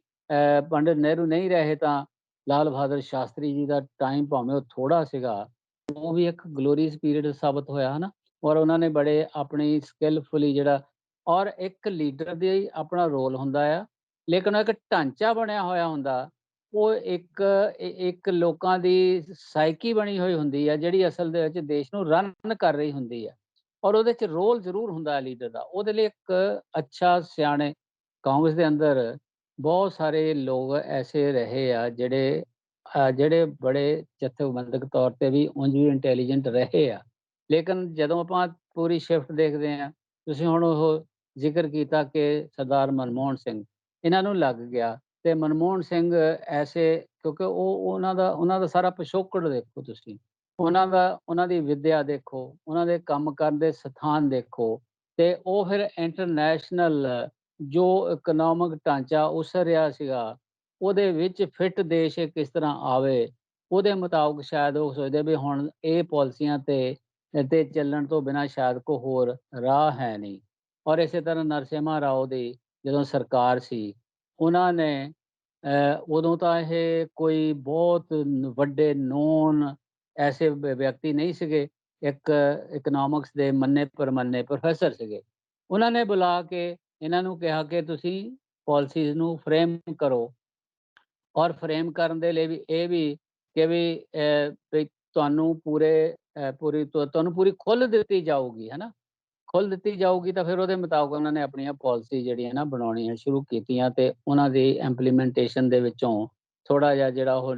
ਪੰਡਿਤ ਨਹਿਰੂ ਨਹੀਂ ਰਹੇ ਤਾਂ ਲਾਲ ਬਹਾਦਰ ਸ਼ਾਸਤਰੀ ਜੀ ਦਾ ਟਾਈਮ ਭਾਵੇਂ ਉਹ ਥੋੜ੍ਹਾ ਸੀਗਾ, ਉਹ ਵੀ ਇੱਕ ਗਲੋਰੀਅਸ ਪੀਰੀਅਡ ਸਾਬਤ ਹੋਇਆ, ਹਨਾ? ਔਰ ਉਹਨਾਂ ਨੇ ਬੜੇ ਆਪਣੀ ਸਕਿੱਲਫੁਲੀ ਜਿਹੜਾ, ਔਰ ਇੱਕ ਲੀਡਰ ਦਾ ਹੀ ਆਪਣਾ ਰੋਲ ਹੁੰਦਾ ਆ, ਲੇਕਿਨ ਉਹ ਇੱਕ ਢਾਂਚਾ ਬਣਿਆ ਹੋਇਆ ਹੁੰਦਾ। ਉਹ ਇੱਕ ਲੋਕਾਂ ਦੀ ਸਾਈਕੀ ਬਣੀ ਹੋਈ ਹੁੰਦੀ ਆ, ਜਿਹੜੀ ਅਸਲ ਦੇ ਵਿੱਚ ਦੇਸ਼ ਨੂੰ ਰਨ ਕਰ ਰਹੀ ਹੁੰਦੀ ਆ, ਔਰ ਉਹਦੇ 'ਚ ਰੋਲ ਜ਼ਰੂਰ ਹੁੰਦਾ ਹੈ ਲੀਡਰ ਦਾ। ਉਹਦੇ ਲਈ ਇੱਕ ਅੱਛਾ ਸਿਆਣੇ ਕਾਂਗਰਸ ਦੇ ਅੰਦਰ ਬਹੁਤ ਸਾਰੇ ਲੋਕ ਐਸੇ ਰਹੇ ਆ ਜਿਹੜੇ ਬੜੇ ਜਥੇਬੰਦਕ ਤੌਰ ਤੇ ਵੀ ਉਂਝ ਵੀ ਇੰਟੈਲੀਜੈਂਟ ਰਹੇ ਆ। ਲੇਕਿਨ ਜਦੋਂ ਆਪਾਂ ਪੂਰੀ ਸ਼ਿਫਟ ਦੇਖਦੇ ਹਾਂ, ਤੁਸੀਂ ਹੁਣ ਉਹ ਜ਼ਿਕਰ ਕੀਤਾ ਕਿ ਸਰਦਾਰ ਮਨਮੋਹਨ ਸਿੰਘ, ਇਹਨਾਂ ਨੂੰ ਲੱਗ ਗਿਆ, ਤੇ ਮਨਮੋਹਨ ਸਿੰਘ ਐਸੇ, ਕਿਉਂਕਿ ਉਹਨਾਂ ਦਾ ਸਾਰਾ ਪਿਛੋਕੜ ਦੇਖੋ ਤੁਸੀਂ, ਉਹਨਾਂ ਦੀ ਵਿੱਦਿਆ ਦੇਖੋ, ਉਹਨਾਂ ਦੇ ਕੰਮ ਕਰਨ ਦੇ ਸਥਾਨ ਦੇਖੋ, ਤੇ ਉਹ ਫਿਰ ਇੰਟਰਨੈਸ਼ਨਲ ਜੋ ਇਕਨੋਮਿਕ ਢਾਂਚਾ ਉਸਰ ਰਿਹਾ ਸੀਗਾ, ਉਹਦੇ ਵਿੱਚ ਫਿੱਟ ਦੇਸ਼ ਇਹ ਕਿਸ ਤਰ੍ਹਾਂ ਆਵੇ, ਉਹਦੇ ਮੁਤਾਬਕ ਸ਼ਾਇਦ ਉਹ ਸੋਚਦੇ ਵੀ ਹੁਣ ਇਹ ਪਾਲਿਸੀਆਂ ਤੇ ਚੱਲਣ ਤੋਂ ਬਿਨਾਂ ਸ਼ਾਇਦ ਕੋਈ ਹੋਰ ਰਾਹ ਹੈ ਨਹੀਂ। ਔਰ ਇਸੇ ਤਰ੍ਹਾਂ ਨਰਸਿਮਹਾ ਰਾਓ ਦੀ ਜਦੋਂ ਸਰਕਾਰ ਸੀ, ਉਹਨਾਂ ਨੇ ਉਦੋਂ ਤਾਂ ਇਹ ਕੋਈ ਬਹੁਤ ਵੱਡੇ ਨੋਨ ਐਸੇ ਵਿਅਕਤੀ ਨਹੀਂ ਸੀਗੇ, ਇੱਕ ਇਕਨੋਮਿਕਸ ਦੇ ਮੰਨੇ-ਪ੍ਰਮੰਨੇ ਪ੍ਰੋਫੈਸਰ ਸੀਗੇ। ਉਹਨਾਂ ਨੇ ਬੁਲਾ ਕੇ ਇਹਨਾਂ ਨੂੰ ਕਿਹਾ ਕਿ ਤੁਸੀਂ ਪਾਲਿਸੀਜ਼ ਨੂੰ ਫਰੇਮ ਕਰੋ, ਔਰ ਫਰੇਮ ਕਰਨ ਦੇ ਲਈ ਵੀ ਇਹ ਵੀ ਕਿ ਵੀ ਤੁਹਾਨੂੰ ਤੁਹਾਨੂੰ ਪੂਰੀ ਖੁੱਲ੍ਹ ਦਿੱਤੀ ਜਾਊਗੀ, ਹੈ ਨਾ? ਖੁੱਲ੍ਹ ਦਿੱਤੀ ਜਾਊਗੀ ਤਾਂ ਫਿਰ ਉਹਦੇ ਮੁਤਾਬਕ ਉਹਨਾਂ ਨੇ ਆਪਣੀਆਂ ਪਾਲਿਸੀ ਜਿਹੜੀਆਂ ਨਾ ਬਣਾਉਣੀਆਂ ਸ਼ੁਰੂ ਕੀਤੀਆਂ, ਤੇ ਉਹਨਾਂ ਦੀ ਇੰਪਲੀਮੈਂਟੇਸ਼ਨ ਦੇ ਵਿੱਚੋਂ ਥੋੜ੍ਹਾ ਜਿਹਾ ਜਿਹੜਾ ਉਹ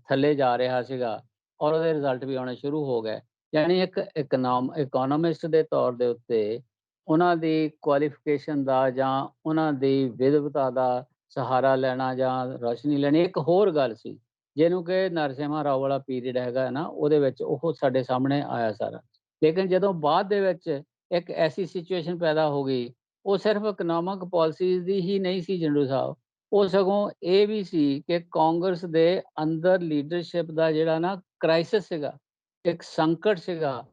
ਥੱਲੇ ਜਾ ਰਿਹਾ ਸੀਗਾ, ਔਰ ਉਹਦੇ ਰਿਜ਼ਲਟ ਵੀ ਆਉਣੇ ਸ਼ੁਰੂ ਹੋ ਗਏ। ਯਾਨੀ ਇੱਕ ਇਕੋਨੋਮਿਸਟ ਦੇ ਤੌਰ ਦੇ ਉੱਤੇ ਉਹਨਾਂ ਦੀ ਕੁਆਲੀਫਿਕੇਸ਼ਨ ਦਾ ਜਾਂ ਉਹਨਾਂ ਦੀ ਵਿਦਵਤਾ ਦਾ ਸਹਾਰਾ ਲੈਣਾ ਜਾਂ ਰੌਸ਼ਨੀ ਲੈਣੀ ਇੱਕ ਹੋਰ ਗੱਲ ਸੀ, ਜਿਹਨੂੰ ਕਿ ਨਰਸਿਮਹਾ ਰਾਓ ਵਾਲਾ ਪੀਰੀਅਡ ਹੈਗਾ ਨਾ, ਉਹਦੇ ਵਿੱਚ ਉਹ ਸਾਡੇ ਸਾਹਮਣੇ ਆਇਆ ਸਾਰਾ। ਲੇਕਿਨ ਜਦੋਂ ਬਾਅਦ ਦੇ ਵਿੱਚ ਇੱਕ ਐਸੀ ਸਿਚੁਏਸ਼ਨ ਪੈਦਾ ਹੋ ਗਈ, ਉਹ ਸਿਰਫ ਇਕਨੋਮਿਕ ਪਾਲਿਸੀਜ਼ ਦੀ ਹੀ ਨਹੀਂ ਸੀ ਜੰਡੂ ਸਾਹਿਬ, ਉਹ ਸਗੋਂ ਇਹ ਵੀ ਸੀ ਕਿ ਕਾਂਗਰਸ ਦੇ ਅੰਦਰ ਲੀਡਰਸ਼ਿਪ ਦਾ ਜਿਹੜਾ ਨਾ ਕ੍ਰਾਈਸਿਸ ਸੀਗਾ, ਇੱਕ ਸੰਕਟ ਸੀਗਾ,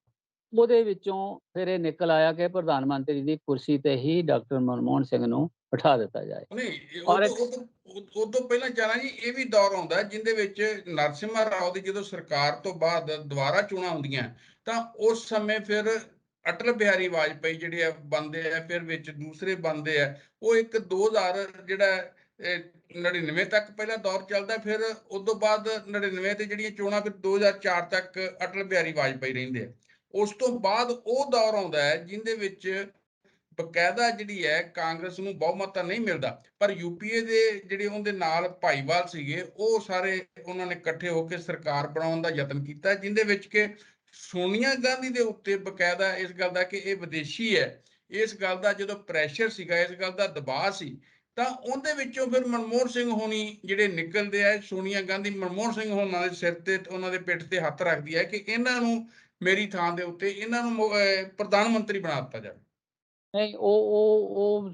ਉਹਦੇ ਵਿੱਚੋਂ ਫਿਰ ਇਹ ਨਿਕਲ ਆਇਆ ਕਿ ਪ੍ਰਧਾਨ ਮੰਤਰੀ ਦੀ ਕੁਰਸੀ ਤੇ ਹੀ ਡਾਕਟਰ ਮਨਮੋਹਨ ਸਿੰਘ ਨੂੰ ਬਿਠਾ ਦਿੱਤਾ ਜਾਏ। ਨਹੀਂ, ਇਹ ਔਰ ਇੱਕ ਉਹ ਤੋਂ ਪਹਿਲਾਂ ਚਾਲਾਂ ਜੀ ਇਹ ਵੀ ਦੌਰ ਆਉਂਦਾ ਜਿਹਦੇ ਵਿੱਚ ਨਰਸਿਮਹਾ ਰਾਓ ਦੀ ਜਦੋਂ ਸਰਕਾਰ ਤੋਂ ਬਾਅਦ ਦੁਬਾਰਾ ਚੋਣਾਂ ਹੁੰਦੀਆਂ, ਤਾਂ ਉਸ ਸਮੇਂ ਫਿਰ ਅਟਲ ਬਿਹਾਰੀ ਵਾਜਪਾਈ ਜਿਹੜੇ ਆ ਬਣਦੇ ਆ, ਫਿਰ ਵਿੱਚ ਦੂਸਰੇ ਬਣਦੇ ਆ। ਉਹ ਇੱਕ 2000 ਜਿਹੜਾ 99 ਤੱਕ ਪਹਿਲਾ ਦੌਰ ਚੱਲਦਾ, ਫਿਰ ਉਸ ਤੋਂ ਬਾਅਦ 99 ਤੇ ਜਿਹੜੀਆਂ ਚੋਣਾਂ, ਫਿਰ 2004 ਤੱਕ ਅਟਲ ਬਿਹਾਰੀ ਵਾਜਪਾਈ ਰਹਿੰਦੇ ਆ। ਉਸ ਤੋਂ ਬਾਅਦ ਉਹ ਦੌਰ ਆਉਂਦਾ ਹੈ ਜਿਹਦੇ ਵਿੱਚ ਬਕਾਇਦਾ ਜਿਹੜੀ ਹੈ ਕਾਂਗਰਸ ਨੂੰ ਬਹੁਮਤ ਤਾਂ ਨਹੀਂ ਮਿਲਦਾ, ਪਰ ਯੂਪੀਏ ਦੇ ਜਿਹੜੇ ਉਹਦੇ ਨਾਲ ਭਾਈਵਾਲ ਸੀਗੇ, ਉਹ ਸਾਰੇ ਉਹਨਾਂ ਨੇ ਇਕੱਠੇ ਹੋ ਕੇ ਸਰਕਾਰ ਬਣਾਉਣ ਦਾ ਯਤਨ ਕੀਤਾ, ਜਿਹਦੇ ਵਿੱਚ ਕਿ ਸੋਨੀਆ ਗਾਂਧੀ ਦੇ ਉੱਤੇ ਬਕਾਇਦਾ ਇਸ ਗੱਲ ਦਾ ਕਿ ਇਹ ਵਿਦੇਸ਼ੀ ਹੈ, ਇਸ ਗੱਲ ਦਾ ਜਦੋਂ ਪ੍ਰੈਸ਼ਰ ਸੀਗਾ, ਇਸ ਗੱਲ ਦਾ ਦਬਾਅ ਸੀ, ਤਾਂ ਉਹਦੇ ਵਿੱਚੋਂ ਫਿਰ ਮਨਮੋਹਨ ਸਿੰਘ ਹੋਣੀ ਜਿਹੜੇ ਨਿਕਲਦੇ ਆ। ਸੋਨੀਆ ਗਾਂਧੀ ਮਨਮੋਹਨ ਸਿੰਘ ਹੋਣਾ ਦੇ ਸਿਰ ਤੇ, ਉਹਨਾਂ ਦੇ ਪਿੱਠ ਤੇ ਹੱਥ ਰੱਖਦੀ ਹੈ ਕਿ ਇਹਨਾਂ ਨੂੰ ਮੇਰੀ ਥਾਂ ਦੇ ਉੱਤੇ ਇਹਨਾਂ ਨੂੰ ਪ੍ਰਧਾਨ ਮੰਤਰੀ ਬਣਾ ਦਿੱਤਾ ਜਾਵੇ। ਨਹੀਂ, ਉਹ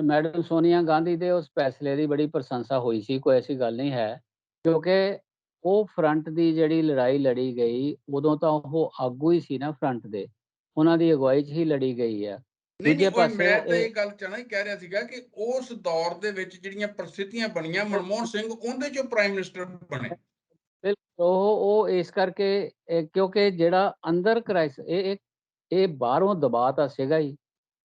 ਮੈਡਮ ਸੋਨੀਆ ਗਾਂਧੀ ਦੇ ਉਸ ਫੈਸਲੇ ਦੀ ਬੜੀ ਪ੍ਰਸ਼ੰਸਾ ਹੋਈ ਸੀ, ਕੋਈ ਐਸੀ ਗੱਲ ਨਹੀਂ ਹੈ। ਕਿਉਂਕਿ ਉਹ ਫਰੰਟ ਦੀ ਜਿਹੜੀ ਲੜਾਈ ਲੜੀ ਗਈ, ਉਦੋਂ ਤਾਂ ਉਹ ਆਗੂ ਹੀ ਸੀ ਨਾ ਫਰੰਟ ਦੇ, ਉਹਨਾਂ ਦੀ ਅਗਵਾਈ 'ਚ ਹੀ ਲੜੀ ਗਈ ਆ। ਨਹੀਂ ਨਹੀਂ, ਦੂਜੇ ਉਹ ਪਾਸੇ ਮੈਂ ਤਾਂ ਇਹ ਇਹ ਗੱਲ ਚਾਹਣਾ ਹੀ ਕਹਿ ਰਿਹਾ ਸੀਗਾ ਕਿ ਉਸ ਦੌਰ ਦੇ ਵਿੱਚ ਜਿਹੜੀਆਂ ਪ੍ਰਸਥਿਤੀਆਂ ਬਣੀਆਂ, ਮਨਮੋਹਨ ਸਿੰਘ ਉਹਦੇ ਚੋਂ ਪ੍ਰਾਈਮ ਮਿਨਿਸਟਰ ਬਣੇ। ਬਿਲਕੁਲ ਉਹ ਇਸ ਕਰਕੇ ਕਿਉਂਕਿ ਜਿਹੜਾ ਅੰਦਰ ਕ੍ਰਾਈਸਿਸ ਇਹ ਬਾਹਰੋਂ ਦਬਾਅ ਤਾਂ ਸੀਗਾ ਹੀ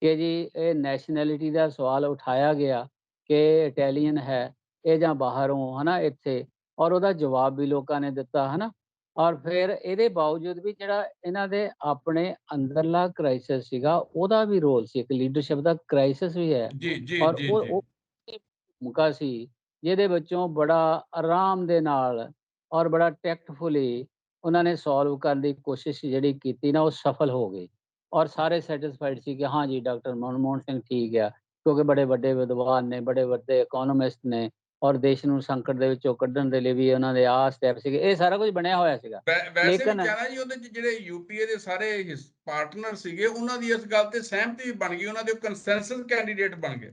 ਕਿ ਜੀ ਇਹ ਨੈਸ਼ਨੈਲਿਟੀ ਦਾ ਸਵਾਲ ਉਠਾਇਆ ਗਿਆ ਕਿ ਇਟਾਲੀਅਨ ਹੈ ਇਹ ਜਾਂ ਬਾਹਰੋਂ, ਹੈ ਨਾ, ਇੱਥੇ। ਔਰ ਉਹਦਾ ਜਵਾਬ ਵੀ ਲੋਕਾਂ ਨੇ ਦਿੱਤਾ, ਹੈ ਨਾ। ਔਰ ਫਿਰ ਇਹਦੇ ਬਾਵਜੂਦ ਵੀ ਜਿਹੜਾ ਇਹਨਾਂ ਦੇ ਆਪਣੇ ਅੰਦਰਲਾ ਕ੍ਰਾਈਸਿਸ ਸੀਗਾ, ਉਹਦਾ ਵੀ ਰੋਲ ਸੀ, ਇੱਕ ਲੀਡਰਸ਼ਿਪ ਦਾ ਕ੍ਰਾਈਸਿਸ ਵੀ ਹੈ। ਜੀ ਜੀ ਔਰ ਜੀ ਜੀ। ਉਹ ਭੂਮਿਕਾ ਸੀ ਜਿਹਦੇ ਵਿੱਚੋਂ ਬੜਾ ਆਰਾਮ ਦੇ ਨਾਲ ਔਰ ਬੜਾ ਟੈਕਟਫੁਲੀ ਉਹਨਾਂ ਨੇ ਸੋਲਵ ਕਰਨ ਦੀ ਕੋਸ਼ਿਸ਼ ਜਿਹੜੀ ਕੀਤੀ ਨਾ, ਉਹ ਸਫਲ ਹੋ ਗਈ। ਔਰ ਸਾਰੇ ਸੈਟਿਸਫਾਈਡ ਸੀ ਕਿ ਹਾਂ ਜੀ ਡਾਕਟਰ ਮਨਮੋਹਨ ਸਿੰਘ ਠੀਕ ਆ, ਕਿਉਂਕਿ ਬੜੇ ਵੱਡੇ ਵਿਦਵਾਨ ਨੇ, ਬੜੇ ਵੱਡੇ ਇਕੋਨੋਮਿਸਟ ਨੇ, ਔਰ ਦੇਸ਼ ਨੂੰ ਸੰਕਟ ਦੇ ਵਿੱਚੋਂ ਕੱਢਣ ਦੇ ਲਈ ਵੀ ਉਹਨਾਂ ਦੇ ਆਹ ਸਟੈਪ ਸੀਗੇ। ਇਹ ਸਾਰਾ ਕੁਝ ਬਣਿਆ ਹੋਇਆ ਸੀਗਾ। ਵੈਸੇ ਵੀ ਲੇਕਿਨ ਚਾਹਣਾ ਜੀ ਉਹਦੇ ਚ ਜਿਹੜੇ ਯੂਪੀਏ ਦੇ ਸਾਰੇ ਪਾਰਟਨਰ ਸੀਗੇ, ਉਹਨਾਂ ਦੀ ਇਸ ਗੱਲ ਤੇ ਸਹਿਮਤੀ ਵੀ ਬਣ ਗਈ, ਉਹਨਾਂ ਦੇ ਕੰਸੈਂਸਸ ਕੈਂਡੀਡੇਟ ਬਣ ਗਏ।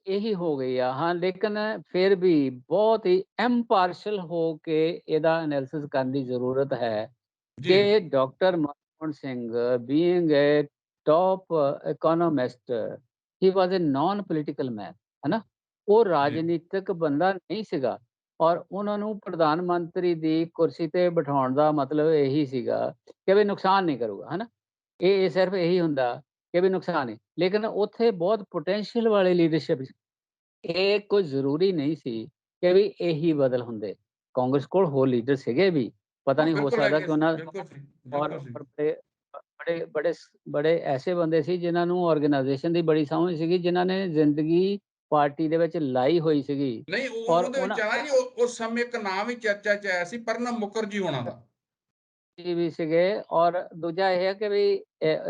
ਇਹੀ ਹੋ ਗਈ ਆ, ਹਾਂ। ਲੇਕਿਨ ਫਿਰ ਵੀ ਬਹੁਤ ਹੀ ਇੰਪਾਰਸ਼ਲ ਹੋ ਕੇ ਇਹਦਾ ਐਨਾਲਿਸਿਸ ਕਰਨ ਦੀ ਜ਼ਰੂਰਤ ਹੈ ਜੀ ਕਿ ਡਾਕਟਰ ਮਨਮੋਹਨ ਸਿੰਘ ਬੀਇੰਗ ਏ ਟॉप ਇਕੋਨੋਮਿਸਟ, ਹੀ ਵਾਸ ਏ ਨॉन ਪੋਲੀਟੀਕਲ ਮੈਨ, ਹੈ ਨਾ। ਉਹ ਜੀ। ਰਾਜਨੀਤਿਕ ਬੰਦਾ ਨਹੀਂ ਸੀਗਾ, ਔਰ ਉਹਨਾਂ ਨੂੰ ਪ੍ਰਧਾਨ ਮੰਤਰੀ ਦੀ ਕੁਰਸੀ ਤੇ ਬਿਠਾਉਣ ਦਾ ਮਤਲਬ ਇਹੀ ਸੀਗਾ ਕਿ ਵੀ ਨੁਕਸਾਨ ਨਹੀਂ ਕਰੂਗਾ, ਹੈ ਨਾ। ਇਹ ਸਿਰਫ ਇਹੀ ਹੁੰਦਾ ਕਿ ਵੀ ਨੁਕਸਾਨ ਨਹੀਂ। ਲੇਕਿਨ ਉੱਥੇ ਬਹੁਤ ਪੋਟੈਂਸ਼ੀਅਲ ਵਾਲੇ ਲੀਡਰਸ਼ਿਪ, ਇਹ ਕੋਈ ਜ਼ਰੂਰੀ ਨਹੀਂ ਸੀ ਕਿ ਵੀ ਇਹੀ ਬਦਲ ਹੁੰਦੇ। ਕਾਂਗਰਸ ਕੋਲ ਹੋਰ ਲੀਡਰ ਸੀਗੇ ਵੀ, ਪਤਾ ਹਾਂ ਨਹੀਂ ਹੋ ਬਿਲਕੁਲ ਸਕਦਾ ਹੈਗੇ ਕਿ ਸੀ, ਉਹਨਾਂ ਬਿਲਕੁਲ ਸੀ, ਔਰ ਬਿਲਕੁਲ ਸੀ। ਬੜੇ ਐਸੇ ਬੰਦੇ ਸੀ ਜਿਨ੍ਹਾਂ ਨੂੰ ਆਰਗੇਨਾਈਜੇਸ਼ਨ ਦੀ ਬੜੀ ਸਮਝ ਸੀਗੀ, ਜਿਨ੍ਹਾਂ ਨੇ ਜ਼ਿੰਦਗੀ ਪਾਰਟੀ ਦੇ ਵਿੱਚ ਲਾਈ ਹੋਈ ਸੀਗੀ। ਨਹੀਂ, ਔਰ ਉਹਦੇ ਵਿੱਚ ਉਹਨਾਂ ਆਣਾ ਜੀ ਉਸ ਸਮੇਂ ਇੱਕ ਨਾਮ ਹੀ ਚਰਚਾ ਚ ਆਇਆ ਸੀ, ਪ੍ਰਣਬ ਮੁਖਰਜੀ ਹੋਣਾ ਦਾ। ਵੀ ਸੀਗੇ। ਔਰ ਦੂਜਾ ਇਹ ਹੈ ਕਿ ਵੀ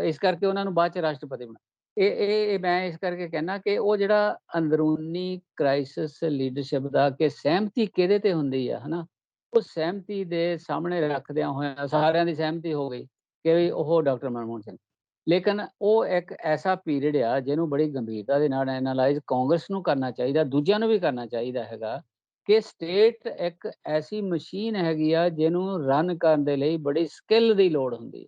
ਇਸ ਕਰਕੇ ਉਹਨਾਂ ਨੂੰ ਬਾਅਦ ਚ ਰਾਸ਼ਟਰਪਤੀ ਬਣਾ। ਇਹ ਮੈਂ ਇਸ ਕਰਕੇ ਕਹਿਣਾ ਕਿ ਉਹ ਜਿਹੜਾ ਅੰਦਰੂਨੀ ਕ੍ਰਾਈਸਿਸ ਲੀਡਰਸ਼ਿਪ ਦਾ ਕਿ ਸਹਿਮਤੀ ਕਿਹਦੇ ਤੇ ਹੁੰਦੀ ਆ, ਹਨਾ, ਉਹ ਸਹਿਮਤੀ ਦੇ ਸਾਹਮਣੇ ਰੱਖਦਿਆਂ ਹੋਇਆਂ ਸਾਰਿਆਂ ਦੀ ਸਹਿਮਤੀ ਹੋ ਗਈ ਕਿ ਵੀ ਉਹ ਡਾਕਟਰ ਮਨਮੋਹਨ ਸਿੰਘ। ਲੇਕਿਨ ਉਹ ਇੱਕ ਐਸਾ ਪੀਰੀਅਡ ਆ ਜਿਹਨੂੰ ਬੜੀ ਗੰਭੀਰਤਾ ਦੇ ਨਾਲ ਐਨਾਲਾਈਜ਼ ਕਾਂਗਰਸ ਨੂੰ ਕਰਨਾ ਚਾਹੀਦਾ, ਦੂਜਿਆਂ ਨੂੰ ਵੀ ਕਰਨਾ ਚਾਹੀਦਾ ਹੈਗਾ ਕਿ ਸਟੇਟ ਇੱਕ ਐਸੀ ਮਸ਼ੀਨ ਹੈਗੀ ਆ ਜਿਹਨੂੰ ਰਨ ਕਰਨ ਦੇ ਲਈ ਬੜੀ ਸਕਿੱਲ ਦੀ ਲੋੜ ਹੁੰਦੀ ਹੈ।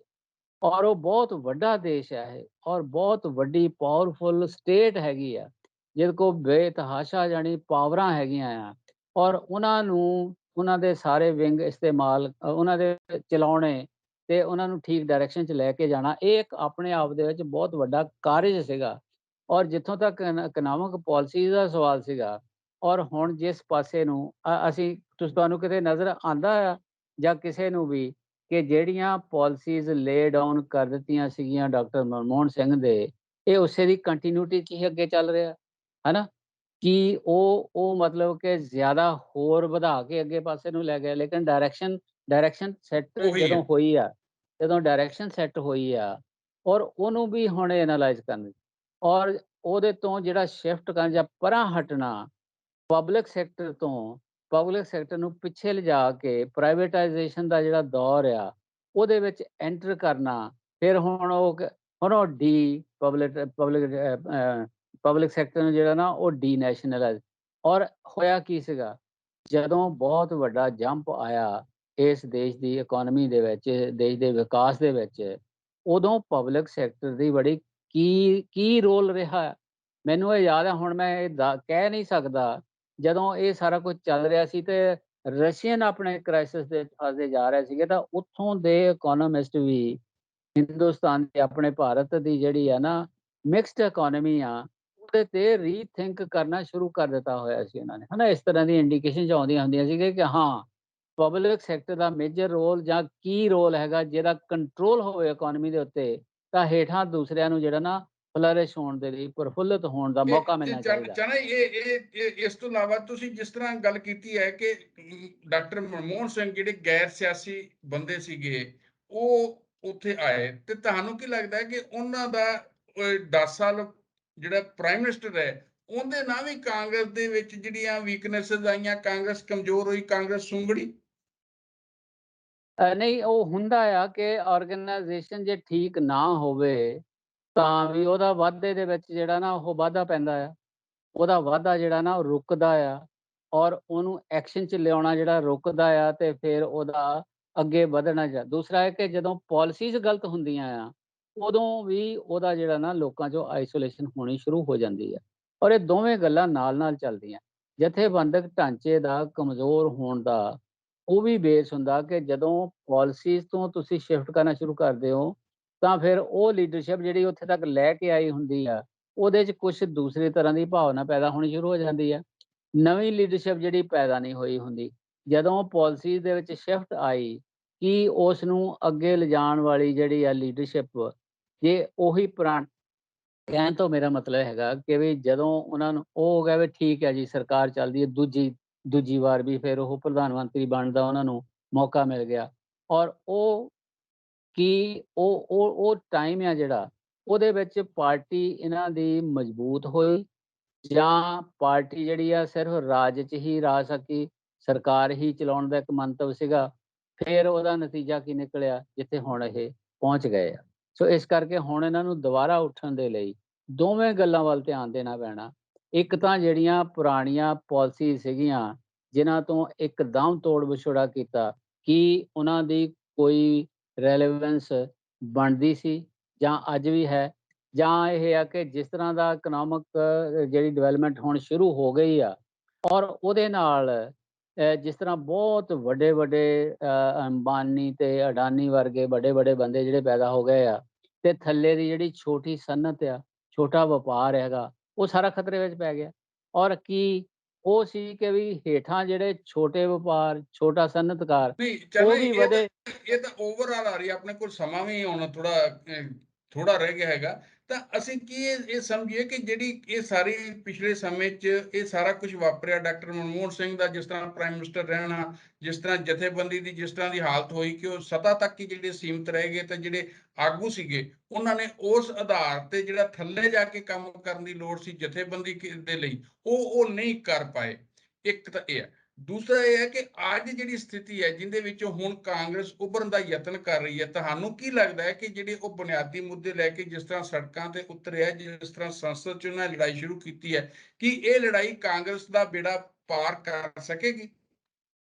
ਔਰ ਉਹ ਬਹੁਤ ਵੱਡਾ ਦੇਸ਼ ਹੈ ਇਹ, ਔਰ ਬਹੁਤ ਵੱਡੀ ਪਾਵਰਫੁਲ ਸਟੇਟ ਹੈਗੀ ਆ, ਜਿਹਦੇ ਕੋਲ ਬੇਤਹਾਸ਼ਾ ਜਾਣੀ ਪਾਵਰਾਂ ਹੈਗੀਆਂ ਆ। ਔਰ ਉਹਨਾਂ ਨੂੰ ਉਹਨਾਂ ਦੇ ਸਾਰੇ ਵਿੰਗ ਇਸਤੇਮਾਲ ਉਹਨਾਂ ਦੇ ਚਲਾਉਣੇ ਤੇ ਉਹਨਾਂ ਨੂੰ ਠੀਕ ਡਾਇਰੈਕਸ਼ਨ 'ਚ ਲੈ ਕੇ ਜਾਣਾ, ਇਹ ਇੱਕ ਆਪਣੇ ਆਪ ਦੇ ਵਿੱਚ ਬਹੁਤ ਵੱਡਾ ਕਾਰਜ ਸੀਗਾ। ਔਰ ਜਿੱਥੋਂ ਤੱਕ ਇਕਨੋਮਿਕ ਪਾਲਿਸੀ ਦਾ ਸਵਾਲ ਸੀਗਾ, ਔਰ ਹੁਣ ਜਿਸ ਪਾਸੇ ਨੂੰ ਅਸੀਂ ਤੁਹਾਨੂੰ ਕਿਤੇ ਨਜ਼ਰ ਆਉਂਦਾ ਆ ਜਾਂ ਕਿਸੇ ਨੂੰ ਵੀ ਕਿ ਜਿਹੜੀਆਂ ਪਾਲਿਸੀਜ਼ ਲੇ ਡਾਊਨ ਕਰ ਦਿੱਤੀਆਂ ਸੀਗੀਆਂ ਡਾਕਟਰ ਮਨਮੋਹਨ ਸਿੰਘ ਦੇ, ਇਹ ਉਸੇ ਦੀ ਕੰਟੀਨਿਊਟੀ 'ਚ ਹੀ ਅੱਗੇ ਚੱਲ ਰਿਹਾ, ਹੈ ਨਾ। ਕਿ ਉਹ ਮਤਲਬ ਕਿ ਜ਼ਿਆਦਾ ਹੋਰ ਵਧਾ ਕੇ ਅੱਗੇ ਪਾਸੇ ਨੂੰ ਲੈ ਗਏ, ਲੇਕਿਨ ਡਾਇਰੈਕਸ਼ਨ ਸੈੱਟ ਉਹੀ ਹੈ। ਜਦੋਂ ਡਾਇਰੈਕਸ਼ਨ ਸੈੱਟ ਹੋਈ ਆ, ਔਰ ਉਹਨੂੰ ਵੀ ਹੁਣ ਐਨਾਲਾਈਜ਼ ਕਰਨੀ, ਔਰ ਉਹਦੇ ਤੋਂ ਜਿਹੜਾ ਸ਼ਿਫਟ ਕਰਨ ਜਾਂ ਪਰਾਂ ਹਟਣਾ ਪਬਲਿਕ ਸੈਕਟਰ ਤੋਂ, ਪਬਲਿਕ ਸੈਕਟਰ ਨੂੰ ਪਿੱਛੇ ਲਿਜਾ ਕੇ ਪ੍ਰਾਈਵੇਟਾਈਜੇਸ਼ਨ ਦਾ ਜਿਹੜਾ ਦੌਰ ਆ, ਉਹਦੇ ਵਿੱਚ ਐਂਟਰ ਕਰਨਾ। ਫਿਰ ਹੁਣ ਉਹ ਪਬਲਿਕ ਸੈਕਟਰ ਨੂੰ ਜਿਹੜਾ ਨਾ ਉਹ ਡੀਨੈਸ਼ਨਲਾਈਜ਼। ਔਰ ਹੋਇਆ ਕੀ ਸੀਗਾ, ਜਦੋਂ ਬਹੁਤ ਵੱਡਾ ਜੰਪ ਆਇਆ ਇਸ ਦੇਸ਼ ਦੀ ਇਕੋਨਮੀ ਦੇ ਵਿੱਚ, ਦੇਸ਼ ਦੇ ਵਿਕਾਸ ਦੇ ਵਿੱਚ, ਉਦੋਂ ਪਬਲਿਕ ਸੈਕਟਰ ਦੀ ਬੜੀ ਕੀ ਰੋਲ ਰਿਹਾ ਮੈਨੂੰ ਇਹ ਯਾਦ ਹੈ, ਹੁਣ ਮੈਂ ਇਹ ਕਹਿ ਨਹੀਂ ਸਕਦਾ, ਜਦੋਂ ਇਹ ਸਾਰਾ ਕੁਝ ਚੱਲ ਰਿਹਾ ਸੀ ਤੇ ਰਸ਼ੀਅਨ ਆਪਣੇ ਕ੍ਰਾਈਸਿਸ ਦੇ ਫਸਦੇ ਜਾ ਰਹੇ ਸੀਗੇ, ਤਾਂ ਉੱਥੋਂ ਦੇ ਇਕੋਨੋਮਿਸਟ ਵੀ ਹਿੰਦੁਸਤਾਨ ਦੀ, ਆਪਣੇ ਭਾਰਤ ਦੀ ਜਿਹੜੀ ਆ ਨਾ ਮਿਕਸਡ ਇਕੋਨਮੀ ਆ, ਉਹਦੇ ਤੇ ਰੀਥਿੰਕ ਕਰਨਾ ਸ਼ੁਰੂ ਕਰ ਦਿੱਤਾ ਹੋਇਆ ਸੀ ਉਹਨਾਂ ਨੇ, ਹਨਾ। ਇਸ ਤਰ੍ਹਾਂ ਦੀ ਇੰਡੀਕੇਸ਼ਨਸ ਆਉਂਦੀਆਂ ਹੁੰਦੀਆਂ ਸੀਗੇ ਕਿ ਹਾਂ, ਪਬਲਿਕ ਸੈਕਟਰ ਦਾ ਮੇਜਰ ਰੋਲ ਜਾਂ ਕੀ ਰੋਲ ਹੈਗਾ, ਜਿਹਦਾ ਕੰਟਰੋਲ ਹੋਵੇ ਇਕੋਨਮੀ ਦੇ ਉੱਤੇ, ਤਾਂ ਹੇਠਾਂ ਦੂਸਰਿਆਂ ਨੂੰ ਜਿਹੜਾ ਨਾ ਫਲਰਿਸ਼ ਹੋਣ ਦੇ ਲਈ, ਪ੍ਰਫੁੱਲਤ ਹੋਣ ਦਾ ਮੌਕਾ ਇਹ ਮਿਲਣਾ ਚਾਹੀਦਾ। ਚਾਹਨਾ ਇਹ ਇਸ ਤੋਂ ਇਲਾਵਾ ਤੁਸੀਂ ਜਿਸ ਤਰ੍ਹਾਂ ਗੱਲ ਕੀਤੀ ਹੈ ਕਿ ਡਾਕਟਰ ਮਨਮੋਹਨ ਸਿੰਘ ਜਿਹੜੇ ਗੈਰ ਸਿਆਸੀ ਬੰਦੇ ਸੀਗੇ, ਉਹ ਉੱਥੇ ਆਏ, ਤੇ ਤੁਹਾਨੂੰ ਕੀ ਲੱਗਦਾ ਹੈ ਕਿ ਉਹਨਾਂ ਦਾ 10 ਸਾਲ ਜਿਹੜਾ ਪ੍ਰਾਈਮ ਮਿਨਿਸਟਰ ਹੈ, ਉਹਦੇ ਨਾਲ ਵੀ ਕਾਂਗਰਸ ਦੇ ਵਿੱਚ ਜਿਹੜੀਆਂ ਵੀਕਨੈਸਸ ਆਈਆਂ, ਕਾਂਗਰਸ ਕਮਜ਼ੋਰ ਹੋਈ, ਕਾਂਗਰਸ ਸੁੰਗੜੀ? ਨਹੀਂ, ਉਹ ਹੁੰਦਾ ਆ ਕਿ ਆਰਗੇਨਾਈਜੇਸ਼ਨ ਜੇ ਠੀਕ ਨਾ ਹੋਵੇ, ਤਾਂ ਵੀ ਉਹਦਾ ਵਾਧੇ ਦੇ ਵਿੱਚ ਜਿਹੜਾ ਨਾ ਉਹ ਵਾਧਾ ਪੈਂਦਾ ਆ। ਉਹਦਾ ਵਾਧਾ ਜਿਹੜਾ ਨਾ ਉਹ ਰੁਕਦਾ ਆ, ਔਰ ਉਹਨੂੰ ਐਕਸ਼ਨ 'ਚ ਲਿਆਉਣਾ ਜਿਹੜਾ ਰੁਕਦਾ ਆ, ਤੇ ਫਿਰ ਉਹਦਾ ਅੱਗੇ ਵਧਣਾ ਦੂਸਰਾ ਹੈ ਕਿ ਜਦੋਂ ਪਾਲਿਸੀਜ਼ ਗਲਤ ਹੁੰਦੀਆਂ ਆ, ਉਦੋਂ ਵੀ ਉਹਦਾ ਜਿਹੜਾ ਨਾ ਲੋਕਾਂ 'ਚੋਂ ਆਈਸੋਲੇਸ਼ਨ ਹੋਣੀ ਸ਼ੁਰੂ ਹੋ ਜਾਂਦੀ ਹੈ। ਔਰ ਇਹ ਦੋਵੇਂ ਗੱਲਾਂ ਨਾਲ-ਨਾਲ ਚੱਲਦੀਆਂ। ਜਥੇਬੰਦਕ ਢਾਂਚੇ ਦਾ ਕਮਜ਼ੋਰ ਹੋਣ ਦਾ ਉਹ ਵੀ ਬੇਸ ਹੁੰਦਾ ਕਿ ਜਦੋਂ ਪਾਲਿਸੀਜ਼ ਤੋਂ ਤੁਸੀਂ ਸ਼ਿਫਟ ਕਰਨਾ ਸ਼ੁਰੂ ਕਰਦੇ ਹੋ, ਤਾਂ ਫਿਰ ਉਹ ਲੀਡਰਸ਼ਿਪ ਜਿਹੜੀ ਉੱਥੇ ਤੱਕ ਲੈ ਕੇ ਆਈ ਹੁੰਦੀ ਆ, ਉਹਦੇ 'ਚ ਕੁਛ ਦੂਸਰੀ ਤਰ੍ਹਾਂ ਦੀ ਭਾਵਨਾ ਪੈਦਾ ਹੋਣੀ ਸ਼ੁਰੂ ਹੋ ਜਾਂਦੀ ਆ। ਨਵੀਂ ਲੀਡਰਸ਼ਿਪ ਜਿਹੜੀ ਪੈਦਾ ਨਹੀਂ ਹੋਈ ਹੁੰਦੀ। ਜਦੋਂ ਪਾਲਿਸੀਜ਼ ਦੇ ਵਿੱਚ ਸ਼ਿਫਟ ਆਈ, ਕਿ ਉਸ ਨੂੰ ਅੱਗੇ ਲਿਜਾਣ ਵਾਲੀ ਜਿਹੜੀ ਆ ਲੀਡਰਸ਼ਿਪ, ਜੇ ਉਹੀ ਕਹਿਣ ਤੋਂ ਮੇਰਾ ਮਤਲਬ ਹੈਗਾ ਕਿ ਵੀ ਜਦੋਂ ਉਹਨਾਂ ਨੂੰ ਉਹ ਹੋ ਗਿਆ ਵੀ ਠੀਕ ਹੈ ਜੀ, ਸਰਕਾਰ ਚੱਲਦੀ ਹੈ, ਦੂਜੀ ਵਾਰ ਵੀ ਫਿਰ ਉਹ ਪ੍ਰਧਾਨ ਮੰਤਰੀ ਬਣਨ ਦਾ ਉਹਨਾਂ ਨੂੰ ਮੌਕਾ ਮਿਲ ਗਿਆ, ਔਰ ਉਹ ਕੀ ਉਹ ਟਾਈਮ ਆ ਜਿਹੜਾ, ਉਹਦੇ ਵਿੱਚ ਪਾਰਟੀ ਇਹਨਾਂ ਦੀ ਮਜ਼ਬੂਤ ਹੋਈ, ਜਾਂ ਪਾਰਟੀ ਜਿਹੜੀ ਆ ਸਿਰਫ ਰਾਜ 'ਚ ਹੀ ਰਾਜ ਸਕੀ, ਸਰਕਾਰ ਹੀ ਚਲਾਉਣ ਦਾ ਇੱਕ ਮੰਤਵ ਸੀਗਾ। ਫਿਰ ਉਹਦਾ ਨਤੀਜਾ ਕੀ ਨਿਕਲਿਆ, ਜਿੱਥੇ ਹੁਣ ਇਹ ਪਹੁੰਚ ਗਏ ਆ। ਸੋ ਇਸ ਕਰਕੇ ਹੁਣ ਇਹਨਾਂ ਨੂੰ ਦੁਬਾਰਾ ਉੱਠਣ ਦੇ ਲਈ ਦੋਵੇਂ ਗੱਲਾਂ ਵੱਲ ਧਿਆਨ ਦੇਣਾ ਪੈਣਾ। ਇੱਕ ਤਾਂ ਜਿਹੜੀਆਂ ਪੁਰਾਣੀਆਂ ਪਾਲਿਸੀ ਸੀਗੀਆਂ, ਜਿਨ੍ਹਾਂ ਤੋਂ ਇੱਕਦਮ ਤੋੜ ਵਿਛੋੜਾ ਕੀਤਾ, ਕੀ ਉਹਨਾਂ ਦੀ ਕੋਈ ਰੈਲੇਵੈਂਸ ਬਣਦੀ ਸੀ ਜਾਂ ਅੱਜ ਵੀ ਹੈ? ਜਾਂ ਇਹ ਆ ਕਿ ਜਿਸ ਤਰ੍ਹਾਂ ਦਾ ਇਕਨੋਮਿਕ ਜਿਹੜੀ ਡਿਵੈਲਪਮੈਂਟ ਹੁਣ ਸ਼ੁਰੂ ਹੋ ਗਈ ਆ, ਔਰ ਉਹਦੇ ਨਾਲ ਜਿਸ ਤਰ੍ਹਾਂ ਬਹੁਤ ਵੱਡੇ-ਵੱਡੇ ਅੰਬਾਨੀ ਤੇ ਅਡਾਨੀ ਵਰਗੇ ਵੱਡੇ-ਵੱਡੇ ਬੰਦੇ ਜਿਹੜੇ ਪੈਦਾ ਹੋ ਗਏ ਆ, ਤੇ ਥੱਲੇ ਦੀ ਜਿਹੜੀ ਛੋਟੀ ਸਨਅਤ ਆ, ਛੋਟਾ ਵਪਾਰ ਹੈਗਾ, ਉਹ ਸਾਰਾ ਖਤਰੇ ਵਿੱਚ ਪੈ ਗਿਆ। ਔਰ ਕੀ ਉਹ ਸੀ ਕਿ ਵੀ ਹੇਠਾਂ ਜਿਹੜੇ ਛੋਟੇ ਵਪਾਰ, ਛੋਟਾ ਸਨਅਤਕਾਰ, ਨਹੀਂ ਉਹ ਚੱਲ, ਵੀ ਵਧੇ। ਇਹ ਤਾਂ ਓਵਰਆਲ ਆ ਰਹੀ ਹੈ, ਆਪਣੇ ਕੋਲ ਸਮਾਂ ਵੀ ਹੁਣ ਥੋੜਾ ਰਹਿ ਗਿਆ ਹੈਗਾ। ਤਾਂ ਅਸੀਂ ਕੀ ਇਹ ਸਮਝੀਏ ਕਿ ਜਿਹੜੀ ਇਹ ਸਾਰੀ ਪਿਛਲੇ ਸਮੇਂ 'ਚ ਇਹ ਸਾਰਾ ਕੁਝ ਵਾਪਰਿਆ, ਡਾਕਟਰ ਮਨਮੋਹਨ ਸਿੰਘ ਦਾ ਜਿਸ ਤਰ੍ਹਾਂ ਪ੍ਰਾਈਮ ਮਿਨਿਸਟਰ ਰਹਿਣਾ, ਜਿਸ ਤਰ੍ਹਾਂ ਜਥੇਬੰਦੀ ਦੀ ਜਿਸ ਤਰ੍ਹਾਂ ਦੀ ਹਾਲਤ ਹੋਈ ਕਿ ਉਹ ਸੱਤਾ ਤੱਕ ਹੀ ਜਿਹੜੇ ਸੀਮਿਤ ਰਹਿ ਗਏ, ਤੇ ਜਿਹੜੇ ਆਗੂ ਸੀਗੇ ਉਹਨਾਂ ਨੇ ਉਸ ਆਧਾਰ ਤੇ ਜਿਹੜਾ ਥੱਲੇ ਜਾ ਕੇ ਕੰਮ ਕਰਨ ਦੀ ਲੋੜ ਸੀ ਜਥੇਬੰਦੀ ਦੇ ਲਈ, ਉਹ ਨਹੀਂ ਕਰ ਪਾਏ। ਇੱਕ ਤਾਂ ਇਹ ਹੈ। ਦੂਸਰਾ ਇਹ ਹੈ ਕਿ ਅੱਜ ਜਿਹੜੀ ਸਥਿਤੀ ਹੈ, ਜਿਹਦੇ ਵਿੱਚ ਹੁਣ ਕਾਂਗਰਸ ਉੱਭਰਨ ਦਾ ਯਤਨ ਕਰ ਰਹੀ ਹੈ, ਤੁਹਾਨੂੰ ਕੀ ਲੱਗਦਾ ਹੈ ਕਿ ਜਿਹੜੇ ਉਹ ਬੁਨਿਆਦੀ ਮੁੱਦੇ ਲੈ ਕੇ ਜਿਸ ਤਰ੍ਹਾਂ ਸੜਕਾਂ ਤੇ ਉਤਰਿਆ, ਜਿਸ ਤਰ੍ਹਾਂ ਸੰਸਦ 'ਚ ਉਹਨਾਂ ਲੜਾਈ ਸ਼ੁਰੂ ਕੀਤੀ ਹੈ, ਕਿ ਇਹ ਲੜਾਈ ਕਾਂਗਰਸ ਦਾ ਬੇੜਾ ਪਾਰ ਕਰ ਸਕੇਗੀ?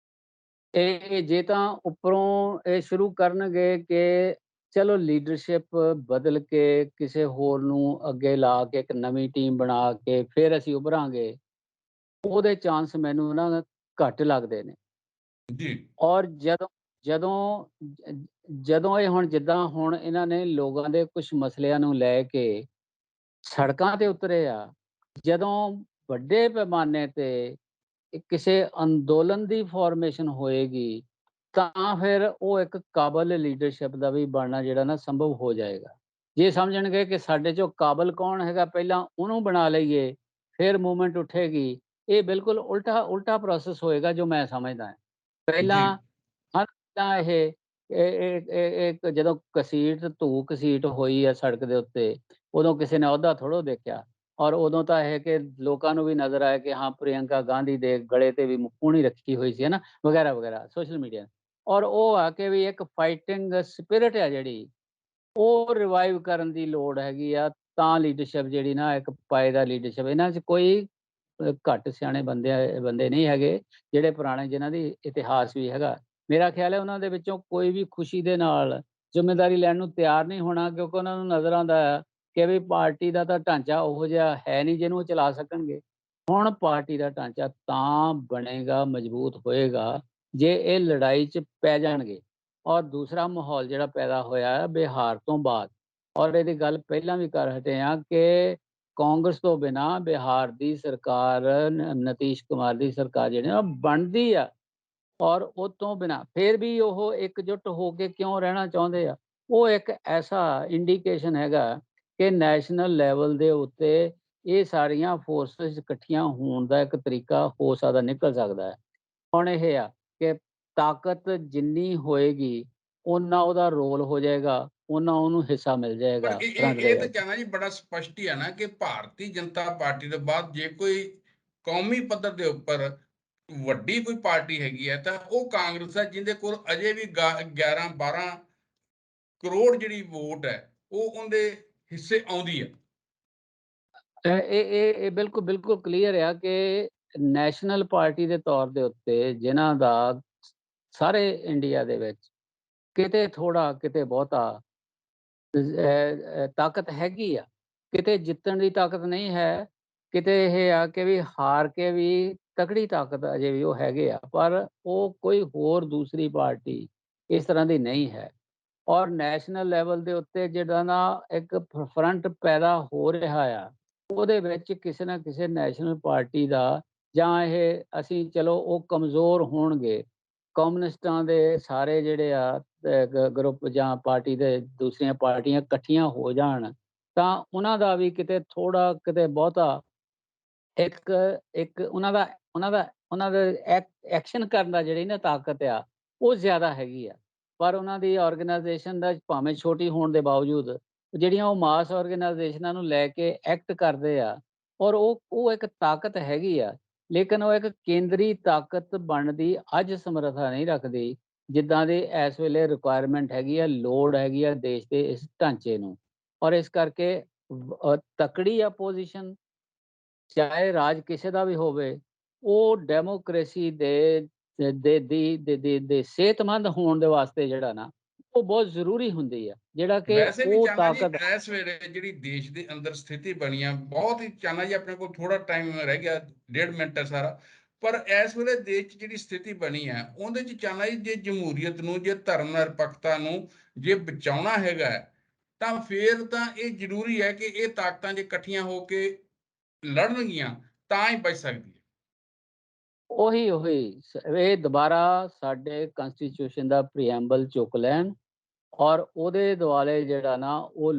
ਇਹ ਜੇ ਤਾਂ ਉੱਪਰੋਂ ਇਹ ਸ਼ੁਰੂ ਕਰਨਗੇ ਕਿ ਚਲੋ ਲੀਡਰਸ਼ਿਪ ਬਦਲ ਕੇ ਕਿਸੇ ਹੋਰ ਨੂੰ ਅੱਗੇ ਲਾ ਕੇ ਇੱਕ ਨਵੀਂ ਟੀਮ ਬਣਾ ਕੇ ਫਿਰ ਅਸੀਂ ਉਭਰਾਂਗੇ, ਉਹਦੇ ਚਾਂਸ ਮੈਨੂੰ ਨਾ ਘੱਟ ਲੱਗਦੇ ਨੇ। ਜੀ। ਔਰ ਜਦੋਂ ਜਦੋਂ ਇਹ ਹੁਣ ਜਿੱਦਾਂ ਹੁਣ ਇਹਨਾਂ ਨੇ ਲੋਕਾਂ ਦੇ ਕੁਝ ਮਸਲਿਆਂ ਨੂੰ ਲੈ ਕੇ ਸੜਕਾਂ ਤੇ ਉਤਰੇ ਆ, ਜਦੋਂ ਵੱਡੇ ਪੈਮਾਨੇ ਤੇ ਕਿਸੇ ਅੰਦੋਲਨ ਦੀ ਫਾਰਮੇਸ਼ਨ ਹੋਏਗੀ, ਤਾਂ ਫਿਰ ਉਹ ਇੱਕ ਕਾਬਲ ਲੀਡਰਸ਼ਿਪ ਦਾ ਵੀ ਬਣਨਾ ਜਿਹੜਾ ਨਾ ਸੰਭਵ ਹੋ ਜਾਏਗਾ। ਜੇ ਸਮਝਣਗੇ ਕਿ ਸਾਡੇ 'ਚੋਂ ਕਾਬਲ ਕੌਣ ਹੈਗਾ, ਪਹਿਲਾਂ ਉਹਨੂੰ ਬਣਾ ਲਈਏ, ਫਿਰ ਮੂਵਮੈਂਟ ਉੱਠੇਗੀ, ਇਹ ਬਿਲਕੁਲ ਉਲਟਾ ਪ੍ਰੋਸੈਸ ਹੋਏਗਾ ਜੋ ਮੈਂ ਸਮਝਦਾ ਹਾਂ। ਜੀ। ਪਹਿਲਾਂ ਹਨ ਤਾਂ ਇੱਕ ਜਦੋਂ ਘਸੀਟ ਹੋਈ ਹੈ ਸੜਕ ਦੇ ਉੱਤੇ, ਉਦੋਂ ਕਿਸੇ ਨੇ ਅਹੁਦਾ ਥੋੜ੍ਹਾ ਦੇਖਿਆ, ਔਰ ਉਦੋਂ ਤਾਂ ਇਹ ਕਿ ਲੋਕਾਂ ਨੂੰ ਵੀ ਨਜ਼ਰ ਆਇਆ ਕਿ ਹਾਂ, ਪ੍ਰਿਯੰਕਾ ਗਾਂਧੀ ਦੇ ਗਲੇ ਤੇ ਵੀ ਪੂਣੀ ਰੱਖੀ ਹੋਈ ਸੀ, ਹੈ ਨਾ, ਵਗੈਰਾ-ਵਗੈਰਾ ਸੋਸ਼ਲ ਮੀਡੀਆ। ਔਰ ਉਹ ਆ ਕੇ ਵੀ ਇੱਕ ਫਾਈਟਿੰਗ ਸਪਿਰਿਟ ਆ ਜਿਹੜੀ, ਉਹ ਰਿਵਾਈਵ ਕਰਨ ਦੀ ਲੋੜ ਹੈਗੀ ਆ। ਤਾਂ ਲੀਡਰਸ਼ਿਪ ਜਿਹੜੀ ਨਾ ਇੱਕ ਪਾਏਦਾਰ ਲੀਡਰਸ਼ਿਪ, ਇਹਨਾਂ 'ਚ ਕੋਈ ਘੱਟ ਸਿਆਣੇ ਬੰਦੇ ਨਹੀਂ ਹੈਗੇ, ਜਿਹੜੇ ਪੁਰਾਣੇ ਜਿਨ੍ਹਾਂ ਦੀ ਇਤਿਹਾਸ ਵੀ ਹੈਗਾ। ਮੇਰਾ ਖਿਆਲ ਹੈ ਉਹਨਾਂ ਦੇ ਵਿੱਚੋਂ ਕੋਈ ਵੀ ਖੁਸ਼ੀ ਦੇ ਨਾਲ ਜ਼ਿੰਮੇਵਾਰੀ ਲੈਣ ਨੂੰ ਤਿਆਰ ਨਹੀਂ ਹੋਣਾ, ਕਿਉਂਕਿ ਉਹਨਾਂ ਨੂੰ ਨਜ਼ਰ ਆਉਂਦਾ ਹੈ ਕਿ ਵੀ ਪਾਰਟੀ ਦਾ ਤਾਂ ਢਾਂਚਾ ਉਹੋ ਜਿਹਾ ਹੈ ਨਹੀਂ ਜਿਹਨੂੰ ਉਹ ਚਲਾ ਸਕਣਗੇ। ਹੁਣ ਪਾਰਟੀ ਦਾ ਢਾਂਚਾ ਤਾਂ ਬਣੇਗਾ, ਮਜ਼ਬੂਤ ਹੋਏਗਾ, ਜੇ ਇਹ ਲੜਾਈ 'ਚ ਪੈ ਜਾਣਗੇ। ਔਰ ਦੂਸਰਾ ਮਾਹੌਲ ਜਿਹੜਾ ਪੈਦਾ ਹੋਇਆ ਹੈ ਬਿਹਾਰ ਤੋਂ ਬਾਅਦ, ਔਰ ਇਹਦੀ ਗੱਲ ਪਹਿਲਾਂ ਵੀ ਕਰ ਹਟੇ ਹਾਂ ਕਿ ਕਾਂਗਰਸ ਤੋਂ ਬਿਨਾਂ ਬਿਹਾਰ ਦੀ ਸਰਕਾਰ, ਨਿਤੀਸ਼ ਕੁਮਾਰ ਦੀ ਸਰਕਾਰ ਜਿਹੜੀ ਨਾ ਬਣਦੀ ਆ, ਔਰ ਉਹ ਤੋਂ ਬਿਨਾਂ ਫਿਰ ਵੀ ਉਹ ਇਕਜੁੱਟ ਹੋ ਕੇ ਕਿਉਂ ਰਹਿਣਾ ਚਾਹੁੰਦੇ ਆ? ਉਹ ਇੱਕ ਐਸਾ ਇੰਡੀਕੇਸ਼ਨ ਹੈਗਾ ਕਿ ਨੈਸ਼ਨਲ ਲੈਵਲ ਦੇ ਉੱਤੇ ਇਹ ਸਾਰੀਆਂ ਫੋਰਸਿਸ ਇਕੱਠੀਆਂ ਹੋਣ ਦਾ ਇੱਕ ਤਰੀਕਾ ਹੋ ਸਕਦਾ, ਨਿਕਲ ਸਕਦਾ ਹੈ। ਹੁਣ ਇਹ ਆ ਕਿ ਤਾਕਤ ਜਿੰਨੀ ਹੋਏਗੀ ਓਨਾ ਉਹਦਾ ਰੋਲ ਹੋ ਜਾਏਗਾ, ਓਨਾ ਉਹਨੂੰ ਹਿੱਸਾ ਮਿਲ ਪਰ ਜਾਏਗਾ ਇਹ ਫਰੰਟ ਇਹ ਦੇ ਇਹ ਤਾਂ ਵਿੱਚ। ਕਹਿਣਾ ਜੀ ਬੜਾ ਸਪਸ਼ਟ ਹੀ ਹੈ ਨਾ ਕਿ ਭਾਰਤੀ ਜਨਤਾ ਪਾਰਟੀ ਤੋਂ ਬਾਅਦ ਜੇ ਕੋਈ ਕੌਮੀ ਪੱਧਰ ਦੇ ਉੱਪਰ ਵੱਡੀ ਕੋਈ ਪਾਰਟੀ ਹੈਗੀ ਹੈ ਤਾਂ ਉਹ ਕਾਂਗਰਸ ਹੈ, ਜਿਹਦੇ ਕੋਲ ਅਜੇ ਵੀ 11-12 ਕਰੋੜ ਜਿਹੜੀ ਵੋਟ ਹੈ ਉਹ ਉਹਦੇ ਹਿੱਸੇ ਆਉਂਦੀ ਹੈ। ਇਹ ਬਿਲਕੁਲ ਬਿਲਕੁਲ ਕਲੀਅਰ ਆ ਕਿ ਨੈਸ਼ਨਲ ਪਾਰਟੀ ਦੇ ਤੌਰ ਦੇ ਉੱਤੇ ਜਿਨ੍ਹਾਂ ਦਾ ਸਾਰੇ ਇੰਡੀਆ ਦੇ ਵਿੱਚ ਕਿਤੇ ਥੋੜਾ ਕਿਤੇ ਬਹੁਤਾ ਤਾਕਤ ਹੈਗੀ ਆ, ਕਿਤੇ ਜਿੱਤਣ ਦੀ ਤਾਕਤ ਨਹੀਂ ਹੈ, ਕਿਤੇ ਇਹ ਆ ਕਿ ਵੀ ਹਾਰ ਕੇ ਵੀ ਤਕੜੀ ਤਾਕਤ ਅਜੇ ਵੀ ਉਹ ਹੈਗੇ ਆ, ਪਰ ਉਹ ਕੋਈ ਹੋਰ ਦੂਸਰੀ ਪਾਰਟੀ ਇਸ ਤਰ੍ਹਾਂ ਦੀ ਨਹੀਂ ਹੈ। ਔਰ ਨੈਸ਼ਨਲ ਲੈਵਲ ਦੇ ਉੱਤੇ ਜਿਹੜਾ ਨਾ ਇੱਕ ਫਰੰਟ ਪੈਦਾ ਹੋ ਰਿਹਾ ਆ, ਉਹਦੇ ਵਿੱਚ ਕਿਸੇ ਨਾ ਕਿਸੇ ਨੈਸ਼ਨਲ ਪਾਰਟੀ ਦਾ, ਜਾਂ ਇਹ ਅਸੀਂ ਚਲੋ ਉਹ ਕਮਜ਼ੋਰ ਹੋਣਗੇ, ਕਮਿਊਨਿਸਟਾਂ ਦੇ ਸਾਰੇ ਜਿਹੜੇ ਆ ਗਰੁੱਪ ਜਾਂ ਪਾਰਟੀ ਦੇ ਦੂਸਰੀਆਂ ਪਾਰਟੀਆਂ ਇਕੱਠੀਆਂ ਹੋ ਜਾਣ, ਤਾਂ ਉਹਨਾਂ ਦਾ ਵੀ ਕਿਤੇ ਥੋੜਾ ਕਿਤੇ ਬਹੁਤਾ ਇੱਕ ਇੱਕ ਉਹਨਾਂ ਦਾ ਐਕਸ਼ਨ ਕਰਨ ਦਾ ਜਿਹੜੀ ਨਾ ਤਾਕਤ ਆ, ਉਹ ਜ਼ਿਆਦਾ ਹੈਗੀ ਆ। ਪਰ ਉਹਨਾਂ ਦੀ ਆਰਗੇਨਾਈਜੇਸ਼ਨ ਦਾ ਭਾਵੇਂ ਛੋਟੀ ਹੋਣ ਦੇ ਬਾਵਜੂਦ, ਜਿਹੜੀਆਂ ਉਹ ਮਾਸ ਆਰਗੇਨਾਈਜੇਸ਼ਨਾਂ ਨੂੰ ਲੈ ਕੇ ਐਕਟ ਕਰਦੇ ਆ, ਔਰ ਉਹ ਇੱਕ ਤਾਕਤ ਹੈਗੀ ਆ, ਲੇਕਿਨ ਉਹ ਇੱਕ ਕੇਂਦਰੀ ਤਾਕਤ ਬਣਨ ਦੀ ਅੱਜ ਸਮਰੱਥਾ ਨਹੀਂ ਰੱਖਦੀ, ਜਿੱਦਾਂ ਦੀ ਇਸ ਵੇਲੇ ਰਿਕੁਆਇਰਮੈਂਟ ਹੈਗੀ ਆ, ਲੋੜ ਹੈਗੀ ਆ ਦੇਸ਼ ਦੇ ਇਸ ਢਾਂਚੇ ਨੂੰ। ਔਰ ਇਸ ਕਰਕੇ ਤਕੜੀ ਆਪੋਜੀਸ਼ਨ, ਚਾਹੇ ਰਾਜ ਕਿਸੇ ਦਾ ਵੀ ਹੋਵੇ, ਉਹ ਡੈਮੋਕ੍ਰੇਸੀ ਦੇ ਸਿਹਤਮੰਦ ਹੋਣ ਦੇ ਵਾਸਤੇ ਜਿਹੜਾ ਨਾ, ਉਹ ਬਹੁਤ ਜ਼ਰੂਰੀ ਹੁੰਦੀ ਆ, ਜਿਹੜਾ ਕਿ ਵੈਸੇ ਵੀ ਉਹ ਚਾਹਨਾ ਜੀ ਤਾਕਤ। ਇਸ ਵੇਲੇ ਜਿਹੜੀ ਦੇਸ਼ ਦੇ ਅੰਦਰ ਸਥਿਤੀ ਬਣੀ ਆ, ਬਹੁਤ ਹੀ ਚਾਹਨਾ ਜੀ, ਆਪਣੇ ਕੋਲ ਥੋੜਾ ਟਾਈਮ ਰਹਿ ਗਿਆ, 1.5 ਮਿੰਟ ਹੈ ਸਾਰਾ, ਪਰ ਇਸ ਵੇਲੇ ਦੇਸ਼ 'ਚ ਜਿਹੜੀ ਸਥਿਤੀ ਬਣੀ ਹੈ ਉਹਦੇ 'ਚ ਚਾਹਨਾ ਜੀ, ਜੇ ਜਮਹੂਰੀਅਤ ਨੂੰ, ਜੇ ਧਰਮ ਨਿਰਪੱਖਤਾ ਨੂੰ ਜੇ ਬਚਾਉਣਾ ਹੈਗਾ ਹੈ, ਤਾਂ ਫਿਰ ਤਾਂ ਇਹ ਜ਼ਰੂਰੀ ਹੈ ਕਿ ਇਹ ਤਾਕਤਾਂ ਜੇ ਇਕੱਠੀਆਂ ਹੋ ਕੇ ਲੜਨਗੀਆਂ ਤਾਂ ਹੀ ਬਚ ਸਕਦੀ ਹੈ। ਉਹੀ ਇਹ ਦੁਬਾਰਾ ਸਾਡੇ ਕੰਸਟੀਟਿਊਸ਼ਨ ਦਾ ਪ੍ਰੀਐਂਬਲ ਚੁੱਕ ਲੈਣ, ਔਰ ਉਹਦੇ ਦੁਆਲੇ ਜਿਹੜਾ ਨਾ ਉਹ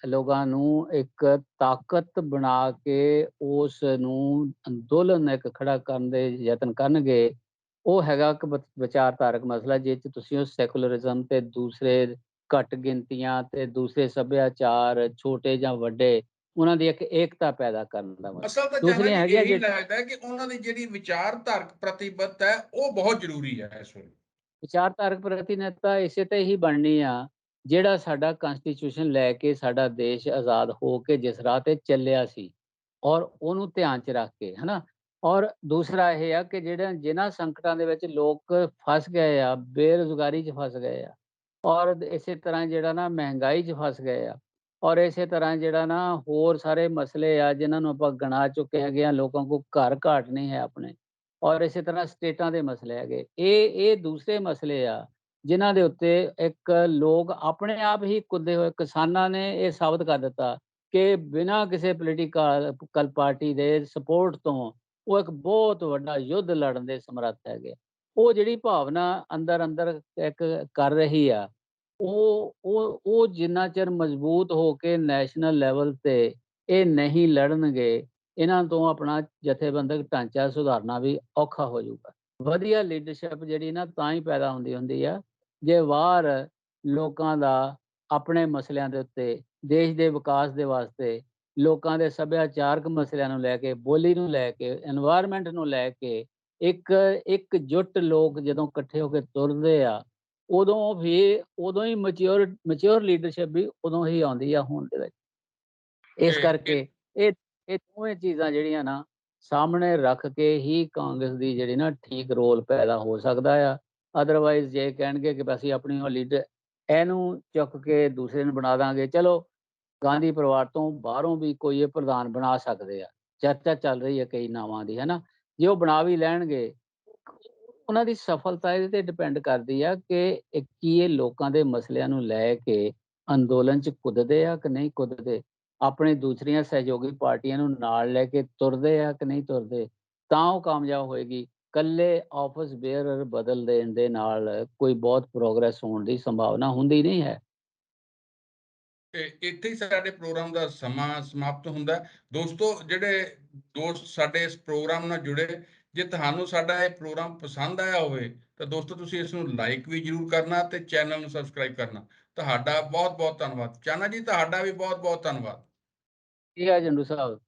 ਲੋਕਾਂ ਨੂੰ ਇੱਕ ਤਾਕਤ ਬਣਾ ਕੇ ਉਸ ਨੂੰ ਅੰਦੋਲਨ ਇੱਕ ਖੜਾ ਕਰਨ ਦੇ ਯਤਨ ਕਰਨਗੇ। ਉਹ ਹੈਗਾ ਕਿ ਵਿਚਾਰਧਾਰਕ ਮਸਲਾ, ਜਿਸ 'ਚ ਤੁਸੀਂ ਉਹ ਸੈਕੂਲਰਿਜ਼ਮ ਤੇ ਦੂਸਰੇ ਘੱਟ ਗਿਣਤੀਆਂ ਤੇ ਦੂਸਰੇ ਸੱਭਿਆਚਾਰ, ਛੋਟੇ ਜਾਂ ਵੱਡੇ, ਉਹਨਾਂ ਦੀ ਇੱਕ ਏਕਤਾ ਪੈਦਾ ਕਰਨ ਦਾ ਮਸਲਾ। ਅਸਲ ਤਾਂ ਚਾਹਨਾ ਦੂਸਰੀਆਂ ਜੀ ਹੈਗੀਆਂ ਇਹੀ ਲੱਗਦਾ ਹੈ ਕਿ ਉਹਨਾਂ ਦੀ ਜਿਹੜੀ ਵਿਚਾਰਧਾਰਕ ਪ੍ਰਤੀਬੱਧਤਾ ਹੈ ਉਹ ਬਹੁਤ ਜ਼ਰੂਰੀ ਹੈ ਇਸ ਵੇਲੇ। ਵਿਚਾਰਧਾਰਕ ਪ੍ਰਤੀਨਿਧਤਾ ਇਸੇ ਤੇ ਹੀ ਬਣਨੀ ਆ, ਜਿਹੜਾ ਸਾਡਾ ਕੰਸਟੀਟਿਊਸ਼ਨ ਲੈ ਕੇ ਸਾਡਾ ਦੇਸ਼ ਆਜ਼ਾਦ ਹੋ ਕੇ ਜਿਸ ਰਾਹ ਤੇ ਚੱਲਿਆ ਸੀ, ਔਰ ਉਹਨੂੰ ਧਿਆਨ 'ਚ ਰੱਖ ਕੇ, ਹਨਾ। ਔਰ ਦੂਸਰਾ ਇਹ ਆ ਕਿ ਜਿਨ੍ਹਾਂ ਸੰਕਟਾਂ ਦੇ ਵਿੱਚ ਲੋਕ ਫਸ ਗਏ ਆ, ਬੇਰੁਜ਼ਗਾਰੀ 'ਚ ਫਸ ਗਏ ਆ, ਔਰ ਇਸੇ ਤਰ੍ਹਾਂ ਜਿਹੜਾ ਨਾ ਮਹਿੰਗਾਈ 'ਚ ਫਸ ਗਏ ਆ, ਔਰ ਇਸੇ ਤਰ੍ਹਾਂ ਜਿਹੜਾ ਨਾ ਹੋਰ ਸਾਰੇ ਮਸਲੇ ਆ ਜਿਨ੍ਹਾਂ ਨੂੰ ਆਪਾਂ ਗਿਣਾ ਚੁੱਕੇ ਹੈਗੇ ਆ, ਲੋਕਾਂ ਕੋਲ ਘਰ ਘਾਟ ਨਹੀਂ ਹੈ ਆਪਣੇ, ਔਰ ਇਸੇ ਤਰ੍ਹਾਂ ਸਟੇਟਾਂ ਦੇ ਮਸਲੇ ਹੈਗੇ, ਇਹ ਦੂਸਰੇ ਮਸਲੇ ਆ ਜਿਨ੍ਹਾਂ ਦੇ ਉੱਤੇ ਇੱਕ ਲੋਕ ਆਪਣੇ ਆਪ ਹੀ ਕੁੱਦੇ ਹੋਏ। ਕਿਸਾਨਾਂ ਨੇ ਇਹ ਸਾਬਤ ਕਰ ਦਿੱਤਾ ਕਿ ਬਿਨਾਂ ਕਿਸੇ ਪੋਲੀਟੀਕਲ ਪਾਰਟੀ ਦੇ ਸਪੋਰਟ ਤੋਂ ਉਹ ਇੱਕ ਬਹੁਤ ਵੱਡਾ ਯੁੱਧ ਲੜਨ ਦੇ ਸਮਰੱਥ ਹੈਗੇ। ਉਹ ਜਿਹੜੀ ਭਾਵਨਾ ਅੰਦਰ ਅੰਦਰ ਇੱਕ ਕਰ ਰਹੀ ਆ, ਉਹ ਜਿੰਨਾ ਚਿਰ ਮਜ਼ਬੂਤ ਹੋ ਕੇ ਨੈਸ਼ਨਲ ਲੈਵਲ ਤੇ ਇਹ ਨਹੀਂ ਲੜਨਗੇ, ਇਹਨਾਂ ਤੋਂ ਆਪਣਾ ਜਥੇਬੰਦਕ ਢਾਂਚਾ ਸੁਧਾਰਨਾ ਵੀ ਔਖਾ ਹੋ ਜਾਊਗਾ। ਵਧੀਆ ਲੀਡਰਸ਼ਿਪ ਜਿਹੜੀ ਨਾ ਤਾਂ ਹੀ ਪੈਦਾ ਹੁੰਦੀ ਆ, ਜੇ ਬਾਹਰ ਲੋਕਾਂ ਦਾ ਆਪਣੇ ਮਸਲਿਆਂ ਦੇ ਉੱਤੇ, ਦੇਸ਼ ਦੇ ਵਿਕਾਸ ਦੇ ਵਾਸਤੇ, ਲੋਕਾਂ ਦੇ ਸੱਭਿਆਚਾਰਕ ਮਸਲਿਆਂ ਨੂੰ ਲੈ ਕੇ, ਬੋਲੀ ਨੂੰ ਲੈ ਕੇ, এনवायरमेंट ਨੂੰ ਲੈ ਕੇ ਇੱਕ ਜੁੱਟ ਲੋਕ ਜਦੋਂ ਇਕੱਠੇ ਹੋ ਕੇ ਤੁਰਦੇ ਆ, ਉਦੋਂ ਹੀ ਮੈਚਿਓਰ ਲੀਡਰਸ਼ਿਪ ਵੀ ਉਦੋਂ ਹੀ ਆਉਂਦੀ ਆ ਹੋਂਦ ਦੇ ਵਿੱਚ। ਇਸ ਇਹ ਕਰਕੇ ਇਹ ਦੋਵੇਂ ਚੀਜ਼ਾਂ ਜਿਹੜੀਆਂ ਨਾ ਸਾਹਮਣੇ ਰੱਖ ਕੇ ਹੀ ਕਾਂਗਰਸ ਦੀ ਜਿਹੜੀ ਨਾ ਠੀਕ ਰੋਲ ਪੈਦਾ ਹੋ ਸਕਦਾ ਆ। ਅਦਰਵਾਈਜ਼ ਜੇ ਕਹਿਣਗੇ ਕਿ ਅਸੀਂ ਆਪਣੀ ਉਹ ਲੀਡਰ ਇਹਨੂੰ ਚੁੱਕ ਕੇ ਦੂਸਰੇ ਨੂੰ ਬਣਾ ਦਾਂਗੇ, ਚਲੋ ਗਾਂਧੀ ਪਰਿਵਾਰ ਤੋਂ ਬਾਹਰੋਂ ਵੀ ਕੋਈ ਇਹ ਪ੍ਰਧਾਨ ਬਣਾ ਸਕਦੇ ਆ। ਚਰਚਾ ਚੱਲ ਰਹੀ ਹੈ ਕਈ ਨਾਵਾਂ ਦੀ, ਹੈ ਨਾ? ਜੇ ਉਹ ਬਣਾ ਵੀ ਲੈਣਗੇ, ਉਹਨਾਂ ਦੀ ਸਫਲਤਾ ਇਹਦੇ ਤੇ ਡਿਪੈਂਡ ਕਰਦੀ ਆ ਕਿ ਕੀ ਇਹ ਲੋਕਾਂ ਦੇ ਮਸਲਿਆਂ ਨੂੰ ਲੈ ਕੇ ਅੰਦੋਲਨ 'ਚ ਕੁੱਦਦੇ ਆ ਕਿ ਨਹੀਂ ਕੁੱਦਦੇ। ਆਪਣੇ ਦੂਸਰੀਆਂ ਸਹਿਯੋਗੀ ਪਾਰਟੀਆਂ ਨੂੰ ਨਾਲ ਲੈ ਕੇ ਤੁਰਦੇ ਆ ਕਿ ਨਹੀਂ ਤੁਰਦੇ, ਤਾਂ ਉਹ ਕਾਮਯਾਬ ਹੋਏਗੀ। ਇਕੱਲੇ ਆਫਿਸ ਬੇਅਰਰ ਬਦਲ ਦੇਣ ਦੇ ਨਾਲ ਕੋਈ ਬਹੁਤ ਪ੍ਰੋਗਰੈਸ ਹੋਣ ਦੀ ਸੰਭਾਵਨਾ ਹੁੰਦੀ ਨਹੀਂ ਹੈ। ਤੇ ਇੱਥੇ ਹੀ ਸਾਡੇ ਪ੍ਰੋਗਰਾਮ ਦਾ ਸਮਾਂ ਸਮਾਪਤ ਹੁੰਦਾ ਹੈ। ਦੋਸਤੋ, ਜਿਹੜੇ ਦੋਸਤ ਸਾਡੇ ਇਸ ਪ੍ਰੋਗਰਾਮ ਨਾਲ ਜੁੜੇ, ਜੇ ਤੁਹਾਨੂੰ ਸਾਡਾ ਇਹ ਪ੍ਰੋਗਰਾਮ ਪਸੰਦ ਆਇਆ ਹੋਵੇ, ਤਾਂ ਦੋਸਤੋ ਤੁਸੀਂ ਇਸ ਨੂੰ ਲਾਈਕ ਵੀ ਜ਼ਰੂਰ ਕਰਨਾ ਤੇ ਚੈਨਲ ਨੂੰ ਸਬਸਕ੍ਰਾਈਬ ਕਰਨਾ। ਤੁਹਾਡਾ ਬਹੁਤ-ਬਹੁਤ ਧੰਨਵਾਦ। ਚਾਨਾ ਜੀ, ਤੁਹਾਡਾ ਵੀ ਬਹੁਤ-ਬਹੁਤ ਧੰਨਵਾਦ। ਠੀਕ ਹੈ ਝੰਡੂ ਸਾਹਿਬ।